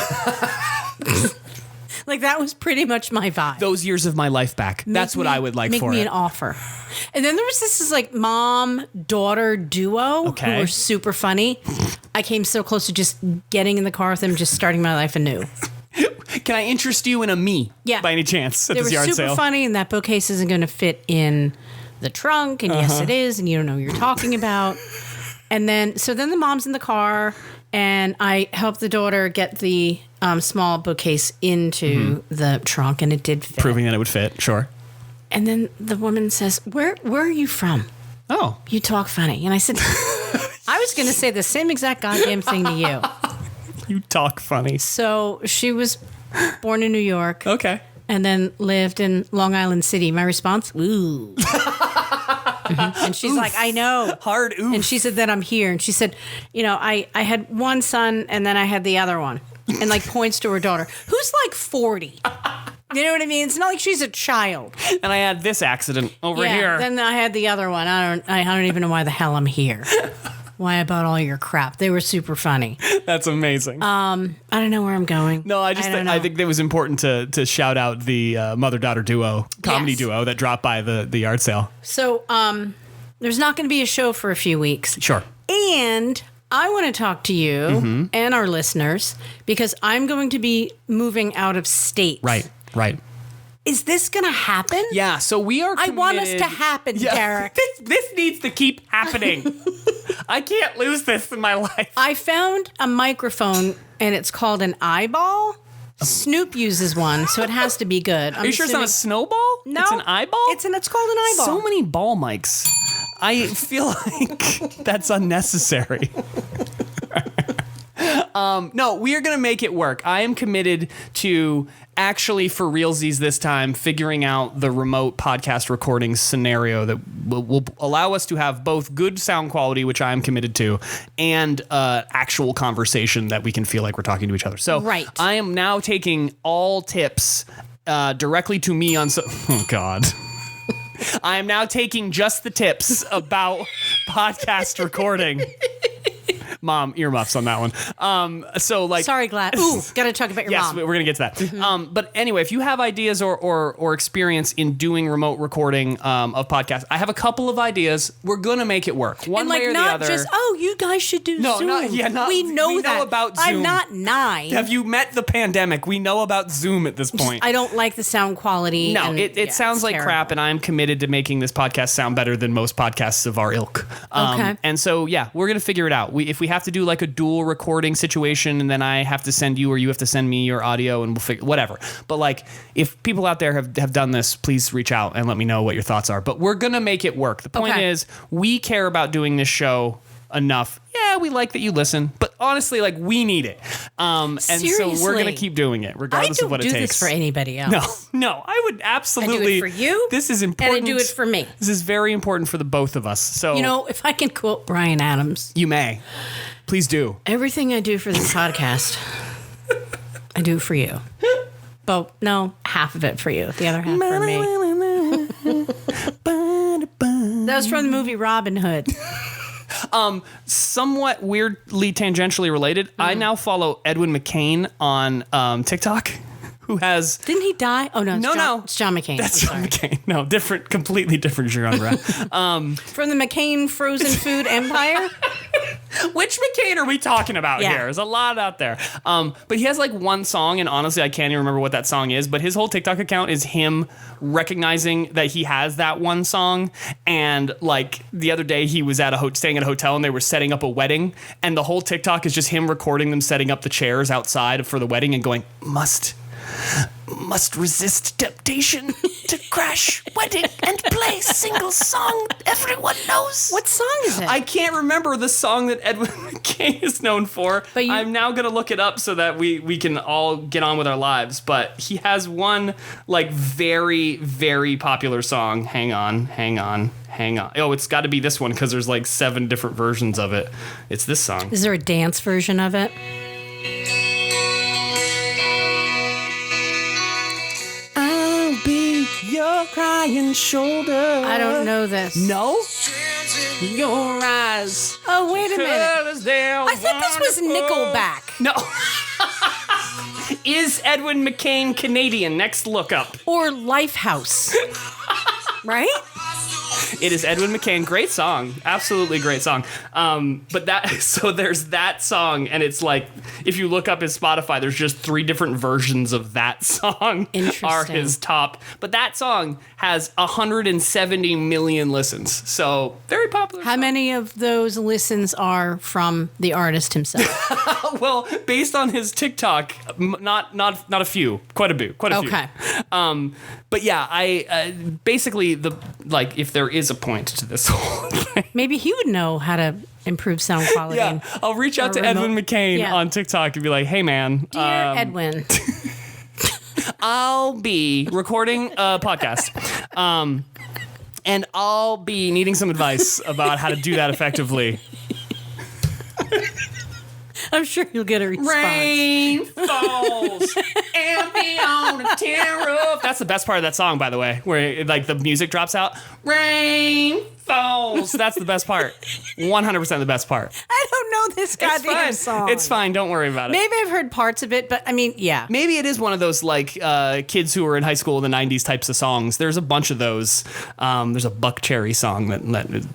Speaker 1: That was pretty much my vibe.
Speaker 2: Those years of my life back. That's what I would like for it.
Speaker 1: Make me an offer. And then there was this mom-daughter duo who were super funny. I came so close to just getting in the car with them, just starting my life anew.
Speaker 2: Can I interest you in a me?
Speaker 1: Yeah.
Speaker 2: By any chance at
Speaker 1: they
Speaker 2: this
Speaker 1: were
Speaker 2: yard
Speaker 1: super
Speaker 2: sale?
Speaker 1: Funny, and that bookcase isn't going to fit in the trunk. And yes, it is, and you don't know what you're talking about. And then the mom's in the car, and I helped the daughter get the small bookcase into the trunk, and it did fit.
Speaker 2: Proving that it would fit, sure.
Speaker 1: And then the woman says, where are you from?
Speaker 2: Oh.
Speaker 1: You talk funny. And I said, I was going to say the same exact goddamn thing to you.
Speaker 2: You talk funny.
Speaker 1: So she was born in New York.
Speaker 2: Okay.
Speaker 1: and then lived in Long Island City. My response, ooh. And she's like, I know.
Speaker 2: Hard oof.
Speaker 1: And she said that I'm here. And she said, I had one son and then I had the other one. And like points to her daughter, who's like 40. You know what I mean? It's not like she's a child.
Speaker 2: And I had this accident over here.
Speaker 1: Then I had the other one. I don't even know why the hell I'm here. Why about all your crap? They were super funny.
Speaker 2: That's amazing.
Speaker 1: I don't know where I'm going.
Speaker 2: No, I think it was important to shout out the mother-daughter comedy duo that dropped by the yard sale.
Speaker 1: So there's not going to be a show for a few weeks.
Speaker 2: Sure.
Speaker 1: And I want to talk to you and our listeners because I'm going to be moving out of state.
Speaker 2: Right.
Speaker 1: Is this going to happen?
Speaker 2: Yeah, so we are committed.
Speaker 1: I want us to happen, Darek.
Speaker 2: This needs to keep happening. I can't lose this in my life.
Speaker 1: I found a microphone, and it's called an eyeball. Snoop uses one, so it has to be good.
Speaker 2: Are you sure it's not a snowball?
Speaker 1: No.
Speaker 2: It's an eyeball?
Speaker 1: It's called an eyeball.
Speaker 2: So many ball mics. I feel like that's unnecessary. No, we are going to make it work. I am committed to actually, for realsies this time, figuring out the remote podcast recording scenario that will allow us to have both good sound quality, which I am committed to, and actual conversation that we can feel like we're talking to each other. So I am now taking all tips directly to me on... Oh, God. I am now taking just the tips about podcast recording. Mom, earmuffs on that one.
Speaker 1: Sorry, Glad. Ooh, gotta talk about your mom.
Speaker 2: Yes, we're gonna get to that. But anyway, if you have ideas or experience in doing remote recording of podcasts, I have a couple of ideas. We're gonna make it work, one way or the other.
Speaker 1: Not just you guys should do Zoom. We know
Speaker 2: about Zoom.
Speaker 1: I'm not 9.
Speaker 2: Have you met the pandemic? We know about Zoom at this point.
Speaker 1: I don't like the sound quality.
Speaker 2: No, it sounds like terrible. Crap, and I'm committed to making this podcast sound better than most podcasts of our ilk.
Speaker 1: Okay.
Speaker 2: And so we're gonna figure it out. If we have to do like a dual recording situation, and then I have to send you or you have to send me your audio, and we'll figure whatever. But like, if people out there have done this, please reach out and let me know what your thoughts are. But we're gonna make it work. The point is, we care about doing this show enough. Yeah, we like that you listen, but honestly, like, we need it. And
Speaker 1: Seriously.
Speaker 2: So we're gonna keep doing it regardless of what it takes.
Speaker 1: I don't do this for anybody else.
Speaker 2: No, I would absolutely.
Speaker 1: I do it for you.
Speaker 2: This is important.
Speaker 1: And I do it for me.
Speaker 2: This is very important for the both of us. So
Speaker 1: if I can quote Bryan Adams,
Speaker 2: you may. Please do.
Speaker 1: Everything I do for this podcast, I do for you. But no, half of it for you. The other half for me. That was from the movie Robin Hood.
Speaker 2: Somewhat weirdly tangentially related. I now follow Edwin McCain on TikTok. Who has...
Speaker 1: Didn't he die? Oh, no. It's John McCain.
Speaker 2: That's John McCain. No, completely different genre.
Speaker 1: From the McCain frozen food empire?
Speaker 2: Which McCain are we talking about here? There's a lot out there. But he has like one song, and honestly, I can't even remember what that song is, but his whole TikTok account is him recognizing that he has that one song. And like the other day, he was staying at a hotel, and they were setting up a wedding, and the whole TikTok is just him recording them setting up the chairs outside for the wedding and going, must resist temptation to crash wedding and play single song everyone knows.
Speaker 1: What song is it?
Speaker 2: I can't remember the song that Edwin McCain is known for. But I'm now going to look it up so that we can all get on with our lives. But he has one like very, very popular song. Hang on. Oh, it's got to be this one because there's like 7 different versions of it. It's this song.
Speaker 1: Is there a dance version of it?
Speaker 2: Your crying shoulder.
Speaker 1: I don't know this.
Speaker 2: No? Your eyes.
Speaker 1: Oh, wait a minute. I thought this was Nickelback.
Speaker 2: No. Is Edwin McCain Canadian? Next look up.
Speaker 1: Or Lifehouse. Right?
Speaker 2: It is Edwin McCain. Great song. Absolutely great song. But there's that song, and it's like, if you look up his Spotify, there's just 3 different versions of that song are his top. But that song has 170 million listens. So very popular.
Speaker 1: How many of those listens are from the artist himself?
Speaker 2: Well, based on his TikTok, not a few, quite a few.
Speaker 1: Okay.
Speaker 2: But yeah, I basically if there is a point to this whole thing.
Speaker 1: Maybe he would know how to improve sound quality.
Speaker 2: Yeah, I'll reach out to Edwin McCain on TikTok and be like, hey man.
Speaker 1: Dear Edwin.
Speaker 2: I'll be recording a podcast. And I'll be needing some advice about how to do that effectively.
Speaker 1: I'm sure you'll get a response.
Speaker 2: Rain falls and beyond a tin roof. That's the best part of that song, by the way, where like the music drops out. Rain falls. That's the best part. 100% the best part.
Speaker 1: I don't know this goddamn song.
Speaker 2: It's fine. Don't worry about it.
Speaker 1: Maybe I've heard parts of it, but I mean, yeah.
Speaker 2: Maybe it is one of those like kids who were in high school in the 90s types of songs. There's a bunch of those. There's a Buck Cherry song that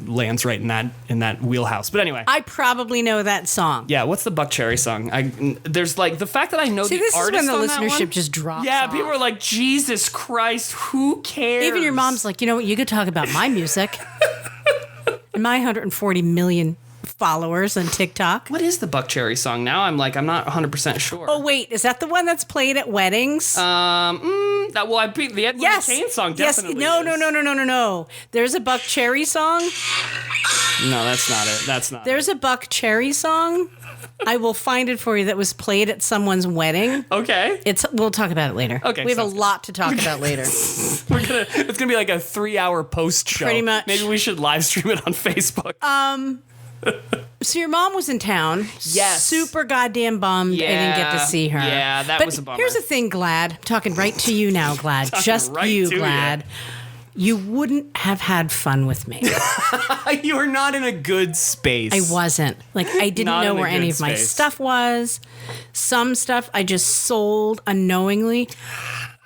Speaker 2: lands right in that wheelhouse. But anyway.
Speaker 1: I probably know that song.
Speaker 2: Yeah, what's the Buck Cherry song? There's like the fact that I know the artist on that one.
Speaker 1: This is when the listenership just drops
Speaker 2: Yeah,
Speaker 1: off.
Speaker 2: people are like, Jesus Christ, who cares?
Speaker 1: Even your mom's like, you know what, you could talk about my music. And my 140 million followers on TikTok.
Speaker 2: What is the Buck Cherry song now? I'm not 100% sure.
Speaker 1: Oh, wait, is that the one that's played at weddings?
Speaker 2: The Ed Kane song definitely
Speaker 1: No. There's a Buck Cherry song.
Speaker 2: No, that's not it. That's not
Speaker 1: There's a Buck Cherry song. I will find it for you that was played at someone's wedding.
Speaker 2: Okay.
Speaker 1: We'll talk about it later.
Speaker 2: Okay.
Speaker 1: We have a lot to talk about later.
Speaker 2: It's gonna be like a 3-hour post show.
Speaker 1: Pretty much.
Speaker 2: Maybe we should live stream it on Facebook.
Speaker 1: So your mom was in town.
Speaker 2: Yes.
Speaker 1: Super goddamn bummed I didn't get to see her.
Speaker 2: Yeah, that was a bummer.
Speaker 1: Here's the thing, Glad. I'm talking right to you now, Glad. Just
Speaker 2: right
Speaker 1: you,
Speaker 2: to
Speaker 1: Glad. You wouldn't have had fun with me.
Speaker 2: You were not in a good space.
Speaker 1: I wasn't. Like, I didn't
Speaker 2: Not
Speaker 1: know
Speaker 2: in a
Speaker 1: where any
Speaker 2: good
Speaker 1: of my
Speaker 2: space.
Speaker 1: stuff was. Some stuff I just sold unknowingly.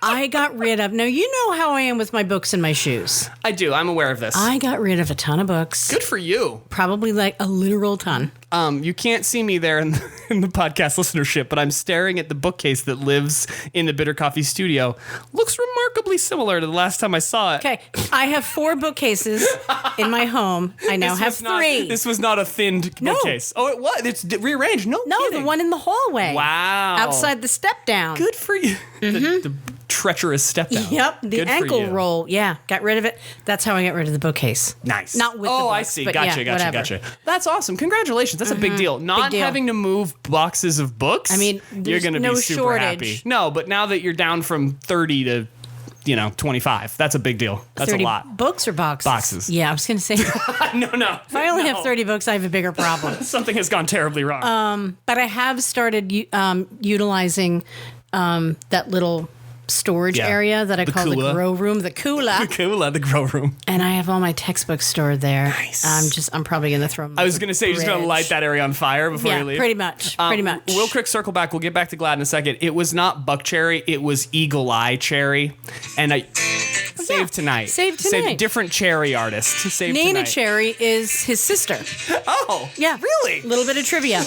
Speaker 1: I got rid of. Now, you know how I am with my books and my shoes.
Speaker 2: I do. I'm aware of this.
Speaker 1: I got rid of a ton of books.
Speaker 2: Good for you.
Speaker 1: Probably like a literal ton.
Speaker 2: You can't see me there in the podcast listenership, but I'm staring at the bookcase that lives in the Bitter Coffey studio. Looks remarkably similar to the last time I saw it.
Speaker 1: Okay, I have 4 bookcases in my home. I now have 3.
Speaker 2: This was not a thinned bookcase. Oh, it was. It's rearranged. No kidding.
Speaker 1: The one in the hallway.
Speaker 2: Wow.
Speaker 1: Outside the step down.
Speaker 2: Good for you. The treacherous step down.
Speaker 1: Yep, the
Speaker 2: Good for
Speaker 1: ankle
Speaker 2: you.
Speaker 1: roll. Yeah, got rid of it. That's how I got rid of the bookcase.
Speaker 2: Nice.
Speaker 1: Not with the books,
Speaker 2: I see.
Speaker 1: but
Speaker 2: Gotcha. That's awesome. Congratulations. That's a big deal. Not
Speaker 1: deal.
Speaker 2: having to move boxes of books.
Speaker 1: I mean,
Speaker 2: you're
Speaker 1: there's
Speaker 2: going to
Speaker 1: no
Speaker 2: be super
Speaker 1: shortage.
Speaker 2: happy. No, but now that you're down from 30 to 25, that's a big deal. That's
Speaker 1: 30
Speaker 2: a lot.
Speaker 1: books or boxes?
Speaker 2: Boxes.
Speaker 1: Yeah, I was going to say, if
Speaker 2: No.
Speaker 1: I only have 30 books, I have a bigger problem.
Speaker 2: Something has gone terribly wrong.
Speaker 1: But I have started utilizing that little storage area that I call
Speaker 2: Cooler.
Speaker 1: the grow room, the cooler.
Speaker 2: The grow room.
Speaker 1: And I have all my textbooks stored there.
Speaker 2: Nice.
Speaker 1: I'm probably going to throw them.
Speaker 2: I was going to say, you're just going to light that area on fire before you leave?
Speaker 1: Pretty much.
Speaker 2: Real quick circle back. We'll get back to Glad in a second. It was not Buck Cherry. It was Eagle Eye Cherry. And I... Save Tonight.
Speaker 1: Save Tonight.
Speaker 2: Different Cherry artist. Save
Speaker 1: Nina
Speaker 2: Tonight.
Speaker 1: Cherry is his sister.
Speaker 2: Oh.
Speaker 1: Yeah.
Speaker 2: Really?
Speaker 1: A little bit of trivia.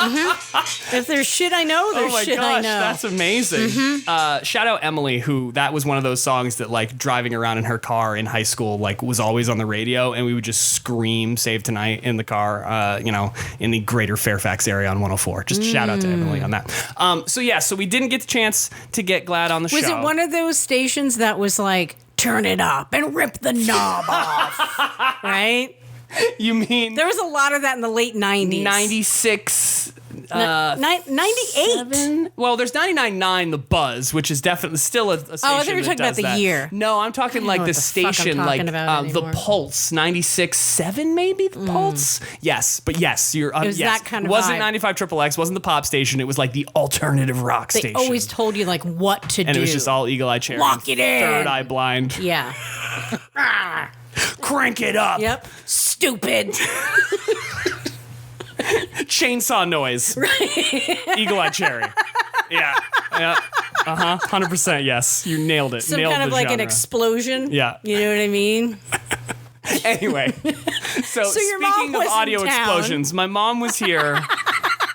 Speaker 1: If there's shit I know, there's shit I know.
Speaker 2: That's amazing. Shout out Emily, who that was one of those songs that like driving around in her car in high school like was always on the radio, and we would just scream "Save Tonight" in the car, in the greater Fairfax area on 104. Just shout out to Emily on that. So we didn't get the chance to get Glad on the show.
Speaker 1: Was it one of those stations that was like, turn it up and rip the knob off? Right?
Speaker 2: You mean
Speaker 1: There was a lot of that in the late 90s.
Speaker 2: 96?
Speaker 1: 98.
Speaker 2: Well, there's 99.9 The Buzz, which is definitely still a station.
Speaker 1: Oh, I thought you were
Speaker 2: that
Speaker 1: talking about
Speaker 2: does
Speaker 1: the
Speaker 2: that.
Speaker 1: year.
Speaker 2: No, I'm talking like
Speaker 1: know
Speaker 2: the
Speaker 1: what the fuck I'm
Speaker 2: station,
Speaker 1: talking
Speaker 2: like
Speaker 1: about
Speaker 2: the
Speaker 1: anymore.
Speaker 2: Pulse, 96.7 maybe the Pulse. Yes, but yes, you're.
Speaker 1: It was that kind of
Speaker 2: wasn't
Speaker 1: vibe.
Speaker 2: 95 XXX, wasn't the pop station. It was like the alternative rock
Speaker 1: They
Speaker 2: station.
Speaker 1: always told you like what to do.
Speaker 2: and it was just all Eagle Eye Cherry,
Speaker 1: Lock it in.
Speaker 2: Third Eye Blind.
Speaker 1: Yeah.
Speaker 2: Crank it up.
Speaker 1: Yep. Stupid.
Speaker 2: Chainsaw noise. Right. Eagle Eye Cherry. Yeah. 100%. Yes, you nailed it.
Speaker 1: Some
Speaker 2: nailed
Speaker 1: kind
Speaker 2: the
Speaker 1: of like an
Speaker 2: genre.
Speaker 1: explosion.
Speaker 2: Yeah.
Speaker 1: You know what I mean?
Speaker 2: Anyway, so
Speaker 1: your mom
Speaker 2: speaking of
Speaker 1: was in
Speaker 2: audio
Speaker 1: town.
Speaker 2: explosions, my mom was here,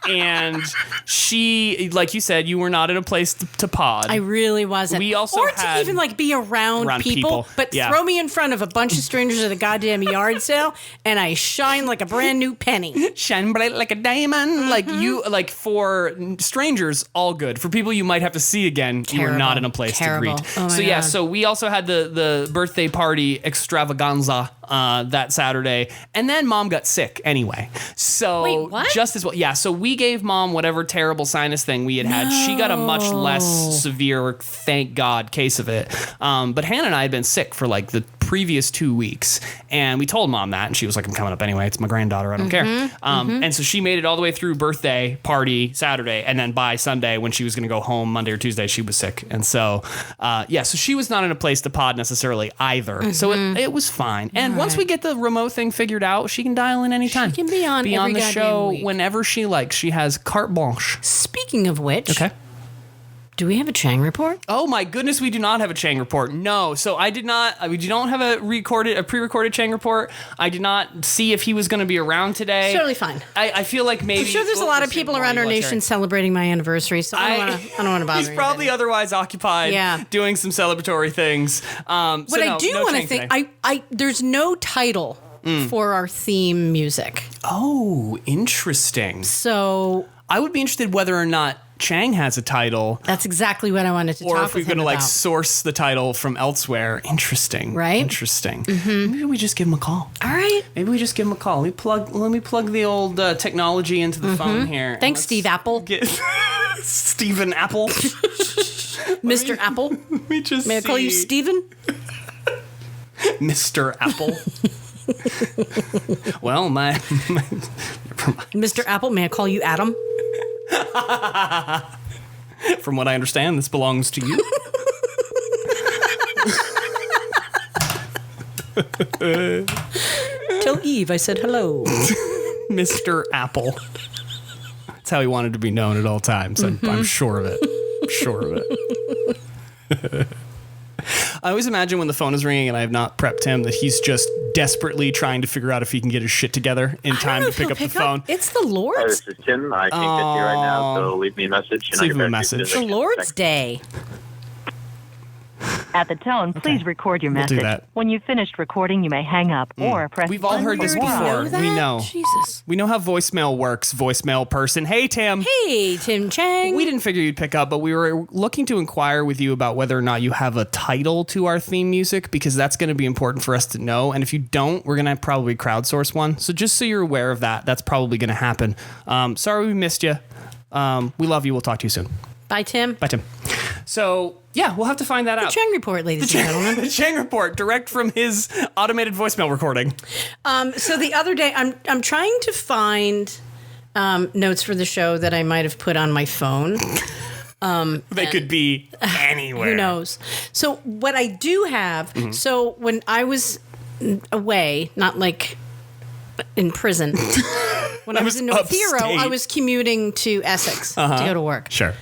Speaker 2: and she, like you said, you were not in a place to pod.
Speaker 1: I really wasn't.
Speaker 2: We also
Speaker 1: or
Speaker 2: had-
Speaker 1: to even like be around people, but
Speaker 2: yeah.
Speaker 1: throw me in front of a bunch of strangers at a goddamn yard sale, and I shine like a brand new penny.
Speaker 2: Shine bright like a diamond. Like you, like for strangers, all good. For people you might have to see again, you were not
Speaker 1: Terrible.
Speaker 2: in a place
Speaker 1: Terrible.
Speaker 2: to greet.
Speaker 1: Oh my
Speaker 2: so yeah,
Speaker 1: God.
Speaker 2: so we also had the birthday party extravaganza that Saturday, and then Mom got sick anyway. So
Speaker 1: wait, what?
Speaker 2: Just as well. Yeah, so we gave Mom whatever terrible sinus thing we had. She got a much less severe, thank God, case of it. But Hannah and I had been sick for like the previous 2 weeks, and we told Mom that, and she was like, I'm coming up anyway. It's my granddaughter. I don't care. And so she made it all the way through birthday party Saturday, and then by Sunday, when she was going to go home Monday or Tuesday, she was sick. And so, so she was not in a place to pod necessarily either. So it was fine. And once we get the remote thing figured out, she can dial in anytime.
Speaker 1: She can be on every
Speaker 2: the show
Speaker 1: week.
Speaker 2: whenever she likes. She has carte blanche.
Speaker 1: Speaking of which,
Speaker 2: Okay.
Speaker 1: do we have a Chang report?
Speaker 2: Oh my goodness, we do not have a Chang report. No, so I did not. We don't have a pre-recorded Chang report. I did not see if he was going to be around today.
Speaker 1: Totally fine.
Speaker 2: I feel like maybe.
Speaker 1: I'm sure there's a lot of people around our nation celebrating my anniversary, so I don't want to bother.
Speaker 2: He's probably otherwise occupied, doing some celebratory things.
Speaker 1: What I do want to think, there's no title for our theme music.
Speaker 2: Oh, interesting.
Speaker 1: So
Speaker 2: I would be interested whether or not Chang has a title.
Speaker 1: That's exactly what I wanted to talk about.
Speaker 2: Or if we're going to source the title from elsewhere. Interesting.
Speaker 1: Right?
Speaker 2: Interesting. Maybe we just give him a call.
Speaker 1: All right.
Speaker 2: Maybe we just give him a call. Let me plug the old technology into the phone here.
Speaker 1: Thanks, Steve Apple.
Speaker 2: Stephen Apple.
Speaker 1: Mr. Apple.
Speaker 2: Let me just
Speaker 1: May I call you Steven?
Speaker 2: Mr. Apple. Well, my
Speaker 1: Mr. Apple, may I call you Adam?
Speaker 2: From what I understand, this belongs to you.
Speaker 1: Tell Eve I said hello.
Speaker 2: Mr. Apple. That's how he wanted to be known at all times. I'm sure of it. I'm sure of it. I always imagine when the phone is ringing and I have not prepped him that he's just desperately trying to figure out if he can get his shit together in time to pick up the phone.
Speaker 1: It's the Lord's.
Speaker 3: Hi, this is Tim. I can't get you right now, so leave me a message. And
Speaker 2: Leave
Speaker 3: I'll
Speaker 2: him a
Speaker 3: get back
Speaker 2: message.
Speaker 3: to you as
Speaker 1: The
Speaker 3: soon as I can.
Speaker 1: Lord's
Speaker 3: Thanks.
Speaker 1: Day.
Speaker 4: At the tone, please record your
Speaker 2: We'll do
Speaker 4: message.
Speaker 2: that.
Speaker 4: When you've finished recording, you may hang up or press
Speaker 2: We've all heard this
Speaker 4: undo
Speaker 2: before.
Speaker 4: more.
Speaker 1: Know that?
Speaker 2: We know.
Speaker 1: Jesus.
Speaker 2: We know how voicemail works, voicemail person. Hey, Tim.
Speaker 1: Hey, Tim Chang.
Speaker 2: We didn't figure you'd pick up, but we were looking to inquire with you about whether or not you have a title to our theme music, because that's going to be important for us to know. And if you don't, we're going to probably crowdsource one. So just so you're aware of that, that's probably going to happen. Sorry we missed you. We love you. We'll talk to you soon.
Speaker 1: Bye, Tim.
Speaker 2: Bye, Tim. So, yeah, we'll have to find that out.
Speaker 1: Chang report, ladies and gentlemen.
Speaker 2: The Chang report, direct from his automated voicemail recording.
Speaker 1: So the other day, I'm trying to find notes for the show that I might have put on my phone.
Speaker 2: They could be anywhere.
Speaker 1: Who knows? So what I do have, so when I was away, not like in prison, when I was in North Hero,
Speaker 2: upstate.
Speaker 1: I was commuting to Essex to go to work.
Speaker 2: Sure.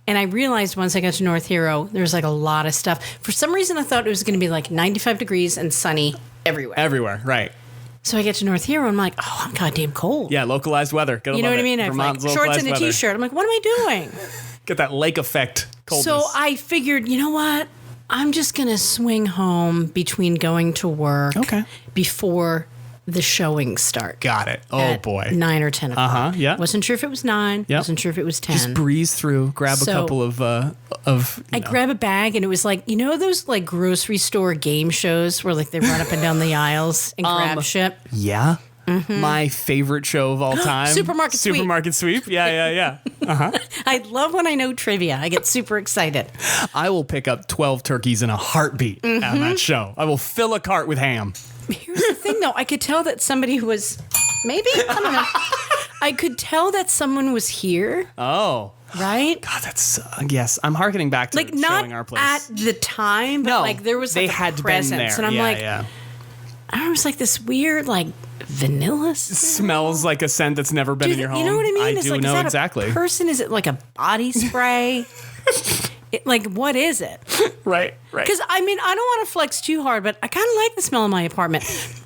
Speaker 1: And I realized once I got to North Hero, there was like a lot of stuff. For some reason, I thought it was going to be like 95 degrees and sunny everywhere.
Speaker 2: Everywhere, right.
Speaker 1: So I get to North Hero, and I'm like, oh, I'm goddamn cold.
Speaker 2: Yeah, localized weather. Gotta
Speaker 1: You know
Speaker 2: love
Speaker 1: what I
Speaker 2: it.
Speaker 1: mean? I have like
Speaker 2: Vermont's
Speaker 1: shorts
Speaker 2: localized
Speaker 1: and a
Speaker 2: weather.
Speaker 1: t-shirt. I'm like, what am I doing?
Speaker 2: Get that lake effect coldness.
Speaker 1: So I figured, you know what? I'm just going to swing home between going to work before the showings start.
Speaker 2: Got it. Oh,
Speaker 1: at
Speaker 2: boy.
Speaker 1: 9 or 10 o'clock.
Speaker 2: Yeah.
Speaker 1: Wasn't sure if it was 9.
Speaker 2: Yep.
Speaker 1: Wasn't sure if it was 10.
Speaker 2: Just breeze through, grab a
Speaker 1: So-
Speaker 2: couple of
Speaker 1: I grab a bag, and it was like, you know those like grocery store game shows where like they run up and down the aisles and grab shit?
Speaker 2: Yeah. My favorite show of all time.
Speaker 1: Supermarket Sweep.
Speaker 2: Supermarket Sweep. Yeah.
Speaker 1: I love when I know trivia. I get super excited.
Speaker 2: I will pick up 12 turkeys in a heartbeat on that show. I will fill a cart with ham.
Speaker 1: Here's the thing, though. I could tell that somebody was, maybe? I don't know. I could tell that someone was here,
Speaker 2: Oh.
Speaker 1: right?
Speaker 2: God, that's, yes. I'm hearkening back to
Speaker 1: Like, not
Speaker 2: showing our place.
Speaker 1: at the time, but
Speaker 2: no,
Speaker 1: like there was
Speaker 2: they
Speaker 1: like a
Speaker 2: had
Speaker 1: presence.
Speaker 2: been there.
Speaker 1: And I'm
Speaker 2: yeah,
Speaker 1: like,
Speaker 2: yeah.
Speaker 1: I don't know, it was like this weird, like, vanilla smell.
Speaker 2: Smells like a scent that's never been in your home.
Speaker 1: You know what I mean?
Speaker 2: I
Speaker 1: It's
Speaker 2: do
Speaker 1: like,
Speaker 2: know
Speaker 1: is that
Speaker 2: exactly.
Speaker 1: a person? Is it like a body spray? Like, what is it?
Speaker 2: Right.
Speaker 1: Because, I mean, I don't want to flex too hard, but I kind of like the smell of my apartment.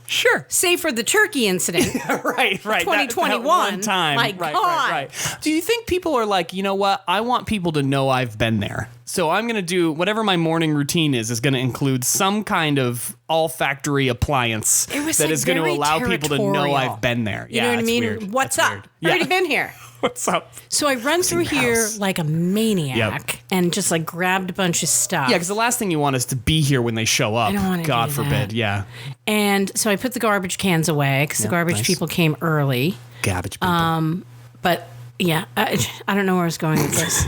Speaker 2: Sure.
Speaker 1: Save for the turkey incident.
Speaker 2: Right.
Speaker 1: 2021.
Speaker 2: That one time.
Speaker 1: My God.
Speaker 2: Right. Do you think people are like, you know what? I want people to know I've been there. So I'm going to do whatever my morning routine is going to include some kind of olfactory appliance that is going to allow people to know I've been there.
Speaker 1: You know what I mean?
Speaker 2: Weird.
Speaker 1: What's
Speaker 2: That's
Speaker 1: up?
Speaker 2: weird.
Speaker 1: I've already been here.
Speaker 2: What's up?
Speaker 1: So I run through here
Speaker 2: house.
Speaker 1: like a maniac and just like grabbed a bunch of stuff.
Speaker 2: Yeah, because the last thing you want is to be here when they show up.
Speaker 1: I don't want to
Speaker 2: God
Speaker 1: do
Speaker 2: forbid.
Speaker 1: that.
Speaker 2: Yeah.
Speaker 1: And so I put the garbage cans away because the garbage people came early.
Speaker 2: Garbage people.
Speaker 1: But yeah, I don't know where I was going with this.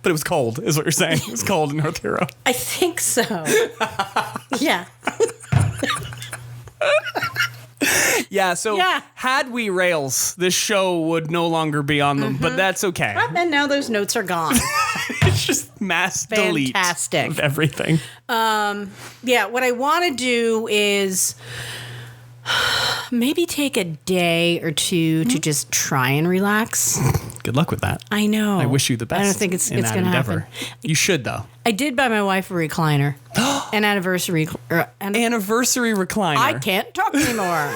Speaker 2: But it was cold, is what you're saying. It was cold in North Hero.
Speaker 1: I think so. Yeah.
Speaker 2: Yeah, so had we rails, this show would no longer be on them, but that's okay.
Speaker 1: And now those notes are gone.
Speaker 2: It's just mass delete
Speaker 1: Fantastic.
Speaker 2: of everything.
Speaker 1: Yeah, what I want to do is maybe take a day or two to just try and relax.
Speaker 2: Good luck with that.
Speaker 1: I know.
Speaker 2: I wish you the best.
Speaker 1: I don't think it's
Speaker 2: in that
Speaker 1: going to
Speaker 2: endeavor.
Speaker 1: happen.
Speaker 2: You should, though.
Speaker 1: I did buy my wife a recliner. An anniversary.
Speaker 2: Anniversary recliner.
Speaker 1: I can't talk anymore.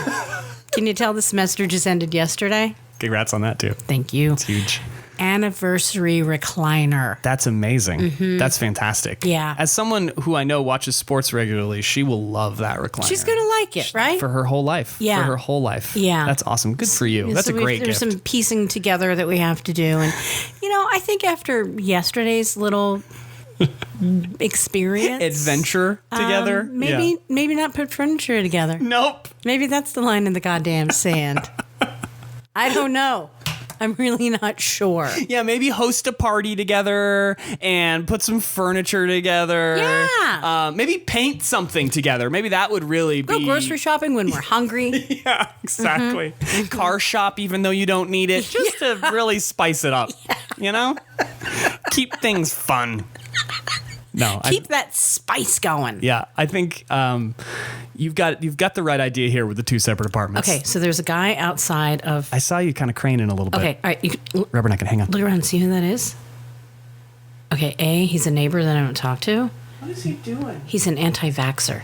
Speaker 1: Can you tell the semester just ended yesterday?
Speaker 2: Congrats on that, too.
Speaker 1: Thank you.
Speaker 2: It's huge.
Speaker 1: Anniversary recliner.
Speaker 2: That's amazing. That's fantastic.
Speaker 1: Yeah.
Speaker 2: As someone who I know watches sports regularly, she will love that recliner.
Speaker 1: She's going to like it, right?
Speaker 2: For her whole life.
Speaker 1: Yeah.
Speaker 2: For her whole life.
Speaker 1: Yeah.
Speaker 2: That's awesome. Good for you. That's
Speaker 1: So
Speaker 2: a great
Speaker 1: There's
Speaker 2: gift.
Speaker 1: some piecing together that we have to do. And, I think after yesterday's little experience.
Speaker 2: Adventure together.
Speaker 1: Maybe not put furniture together.
Speaker 2: Nope.
Speaker 1: Maybe that's the line in the goddamn sand. I don't know. I'm really not sure.
Speaker 2: Yeah, maybe host a party together and put some furniture together.
Speaker 1: Yeah.
Speaker 2: Maybe paint something together. Maybe that would really
Speaker 1: Go
Speaker 2: be...
Speaker 1: grocery shopping when we're hungry.
Speaker 2: Yeah, exactly. Car shop even though you don't need it. Just to really spice it up. You know? Keep things fun. No,
Speaker 1: Keep that spice going.
Speaker 2: Yeah, I think you've got the right idea here with the two separate apartments.
Speaker 1: Okay, so there's a guy outside of...
Speaker 2: I saw you kind of craning a little bit.
Speaker 1: Okay, all right.
Speaker 2: Rubbernecking, hang on.
Speaker 1: Look around and see who that is. Okay, he's a neighbor that I don't talk to.
Speaker 2: What is he doing?
Speaker 1: He's an anti-vaxxer.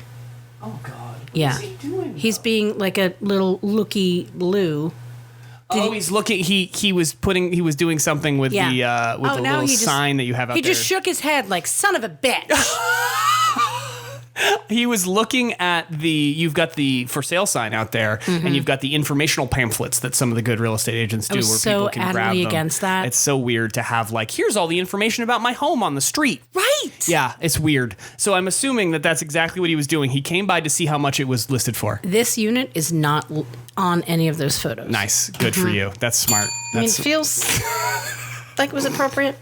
Speaker 2: Oh, God.
Speaker 1: Yeah.
Speaker 2: What is he doing?
Speaker 1: He's being like a little looky-loo.
Speaker 2: He's looking. He was doing something with the little sign that you have out there.
Speaker 1: He just shook his head like son of a bitch.
Speaker 2: He was looking at you've got the for sale sign out there, and you've got the informational pamphlets that some of the good real estate agents do, where people can grab them.
Speaker 1: Against that.
Speaker 2: It's so weird to have here's all the information about my home on the street.
Speaker 1: Right.
Speaker 2: Yeah, it's weird. So I'm assuming that that's exactly what he was doing. He came by to see how much it was listed for.
Speaker 1: This unit is not on any of those photos.
Speaker 2: Nice. Good for you. That's smart.
Speaker 1: It feels like it was appropriate.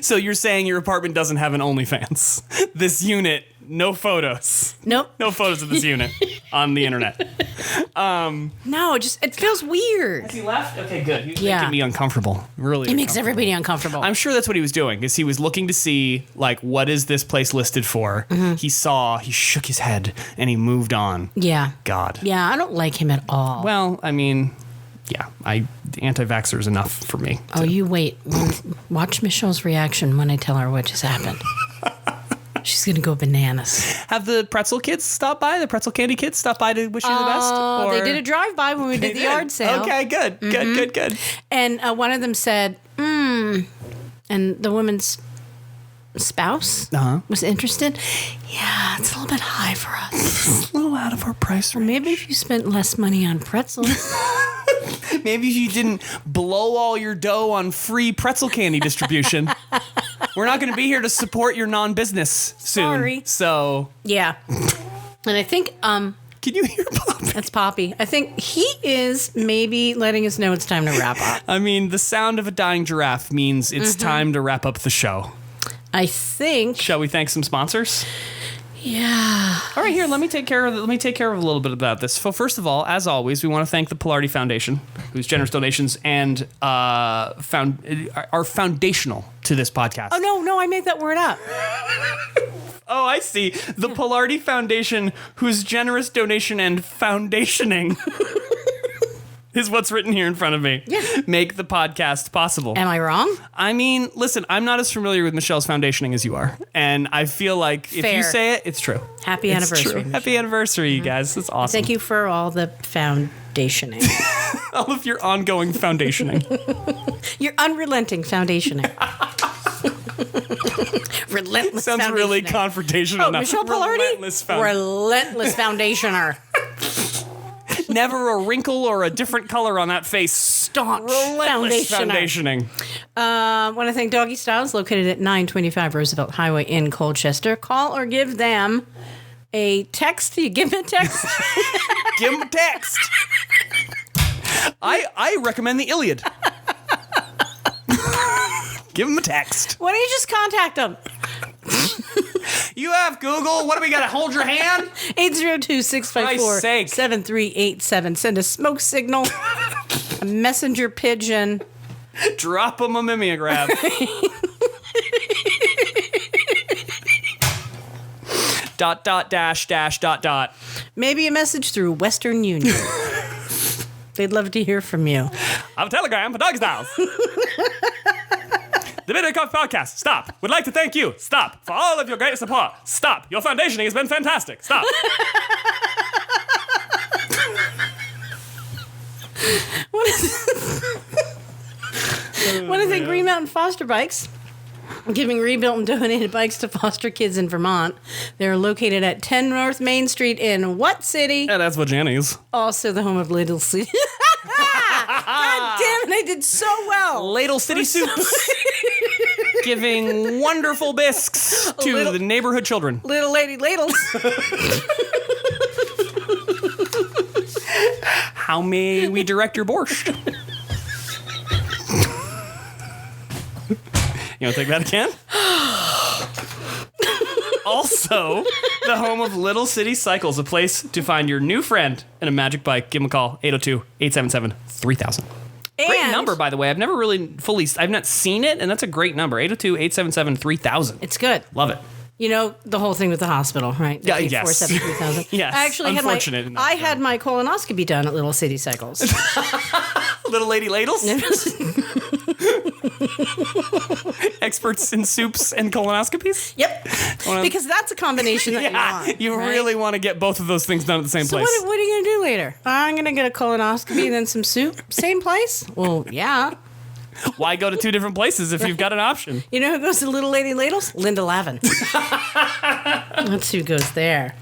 Speaker 2: So you're saying your apartment doesn't have an OnlyFans? This unit, no photos.
Speaker 1: Nope.
Speaker 2: No photos of this unit on the internet.
Speaker 1: No, it feels weird.
Speaker 2: Has he left? Okay, good. He's making me uncomfortable. Really.
Speaker 1: It makes everybody uncomfortable.
Speaker 2: I'm sure that's what he was doing, is he was looking to see, what is this place listed for? He shook his head, and he moved on.
Speaker 1: Yeah.
Speaker 2: God.
Speaker 1: Yeah, I don't like him at all.
Speaker 2: Well, I mean, yeah, the anti-vaxxer is enough for me.
Speaker 1: Oh, you wait. Watch Michelle's reaction when I tell her what just happened. She's going to go bananas.
Speaker 2: Have the pretzel kids stop by? The pretzel candy kids stop by to wish you the best? Or?
Speaker 1: They did a drive-by when we did the yard sale.
Speaker 2: Okay, good. Good.
Speaker 1: And one of them said, and the woman's spouse was interested. Yeah, it's a little bit high for us.
Speaker 2: A little out of our price range.
Speaker 1: Maybe if you spent less money on pretzels.
Speaker 2: Maybe if you didn't blow all your dough on free pretzel candy distribution. We're not going to be here to support your non-business soon.
Speaker 1: Sorry.
Speaker 2: So.
Speaker 1: Yeah. And I think...
Speaker 2: Can you hear Papi?
Speaker 1: That's Papi. I think he is maybe letting us know it's time to wrap up.
Speaker 2: I mean, the sound of a dying giraffe means it's time to wrap up the show.
Speaker 1: I think...
Speaker 2: Shall we thank some sponsors?
Speaker 1: Yeah.
Speaker 2: All right, here. Let me take care of a little bit about this. So first of all, as always, we want to thank the Pilardi Foundation, whose generous donations and are foundational to this podcast.
Speaker 1: Oh no, I made that word up.
Speaker 2: Oh, I see. The Pilardi Foundation, whose generous donation and foundationing is what's written here in front of me.
Speaker 1: Yeah.
Speaker 2: Make the podcast possible.
Speaker 1: Am I wrong?
Speaker 2: I mean, listen, I'm not as familiar with Michelle's foundationing as you are. And I feel like if you say it, it's true.
Speaker 1: Happy anniversary.
Speaker 2: Happy anniversary, you guys. That's awesome.
Speaker 1: Thank you for all the foundationing.
Speaker 2: All of your ongoing foundationing.
Speaker 1: Your unrelenting foundationing. Relentless
Speaker 2: Sounds really
Speaker 1: foundationer.
Speaker 2: confrontational.
Speaker 1: Oh,
Speaker 2: now.
Speaker 1: Michelle Pilardi? Relentless foundationer.
Speaker 2: Never a wrinkle or a different color on that face.
Speaker 1: Staunch
Speaker 2: Relentless
Speaker 1: foundationer.
Speaker 2: foundationing.
Speaker 1: I want to thank Doggy Styles, located at 925 Roosevelt Highway in Colchester. Call or give them a text. You give them a text?
Speaker 2: Give him a text. I recommend the Iliad. Give him a text.
Speaker 1: Why don't you just contact them?
Speaker 2: You have Google. What do we got to hold your hand?
Speaker 1: 802-654-7387. Send a smoke signal, a messenger pigeon.
Speaker 2: Drop him a mimeograph. dot, dot, dash, dash, dot, dot.
Speaker 1: Maybe a message through Western Union. They'd love to hear from you.
Speaker 2: I have a telegram for Doggy Styles. The Bitter Coffey Podcast. Stop. Would like to thank you. Stop. For all of your great support. Stop. Your foundationing has been fantastic. Stop.
Speaker 1: Want to thank Green Mountain Foster Bikes, giving rebuilt and donated bikes to foster kids in Vermont. They're located at 10 North Main Street in what city?
Speaker 2: Yeah, that's what Janny's.
Speaker 1: Also the home of Little City. God damn it, I did so well.
Speaker 2: Ladle City Soups. Giving wonderful bisques to the neighborhood children.
Speaker 1: Little Lady Ladles.
Speaker 2: How may we direct your borscht? You want to take that again? Also, the home of Little City Cycles, a place to find your new friend and a magic bike. Give them a call, 802-877-3000. Great number, by the way. I've never really I've not seen it, and that's a great number, 802-877-3000.
Speaker 1: It's good.
Speaker 2: Love it.
Speaker 1: You know, the whole thing with the hospital, right?
Speaker 2: Yeah, yes.
Speaker 1: 473,000.
Speaker 2: Yes,
Speaker 1: I actually
Speaker 2: unfortunate.
Speaker 1: I had my colonoscopy done at Little City Cycles.
Speaker 2: Little Lady Ladles? Experts in soups and colonoscopies?
Speaker 1: Yep. Because that's a combination that you want.
Speaker 2: Really want to get both of those things done at the same place.
Speaker 1: What are you going to do later? I'm going to get a colonoscopy and then some soup. Same place? Well, yeah.
Speaker 2: Why go to two different places if you've got an option?
Speaker 1: You know who goes to Little Lady Ladles? Linda Lavin. That's who goes there.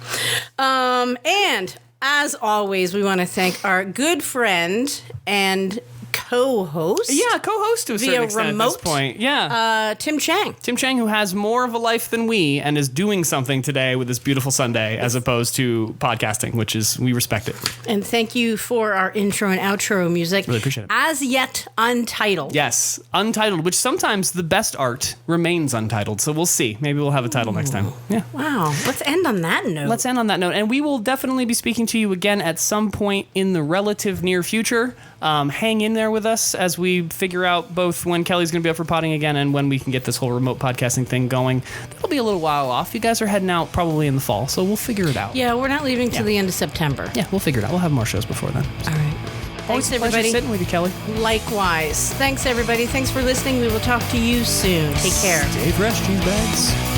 Speaker 1: And as always, we want to thank our good friend and co-host.
Speaker 2: Yeah, co-host to a certain extent
Speaker 1: remote,
Speaker 2: at this point. Yeah.
Speaker 1: Tim Chang.
Speaker 2: Tim Chang, who has more of a life than we and is doing something today with this beautiful Sunday as opposed to podcasting, which is, we respect it.
Speaker 1: And thank you for our intro and outro music.
Speaker 2: Really appreciate it.
Speaker 1: As yet untitled.
Speaker 2: Yes, untitled, which sometimes the best art remains untitled. So we'll see. Maybe we'll have a title next time. Yeah.
Speaker 1: Wow. Let's end on that note.
Speaker 2: Let's end on that note. And we will definitely be speaking to you again at some point in the relative near future. Hang in there with us as we figure out both when Kelly's going to be up for potting again and when we can get this whole remote podcasting thing going. That'll be a little while off. You guys are heading out probably in the fall, so we'll figure it out.
Speaker 1: Yeah, we're not leaving till the end of September.
Speaker 2: Yeah, we'll figure it out. We'll have more shows before then.
Speaker 1: All right. Thanks, everybody.
Speaker 2: Sitting with you, Kelly.
Speaker 1: Likewise. Thanks, everybody. Thanks for listening. We will talk to you soon. Take care.
Speaker 2: Stay fresh, cheese bags.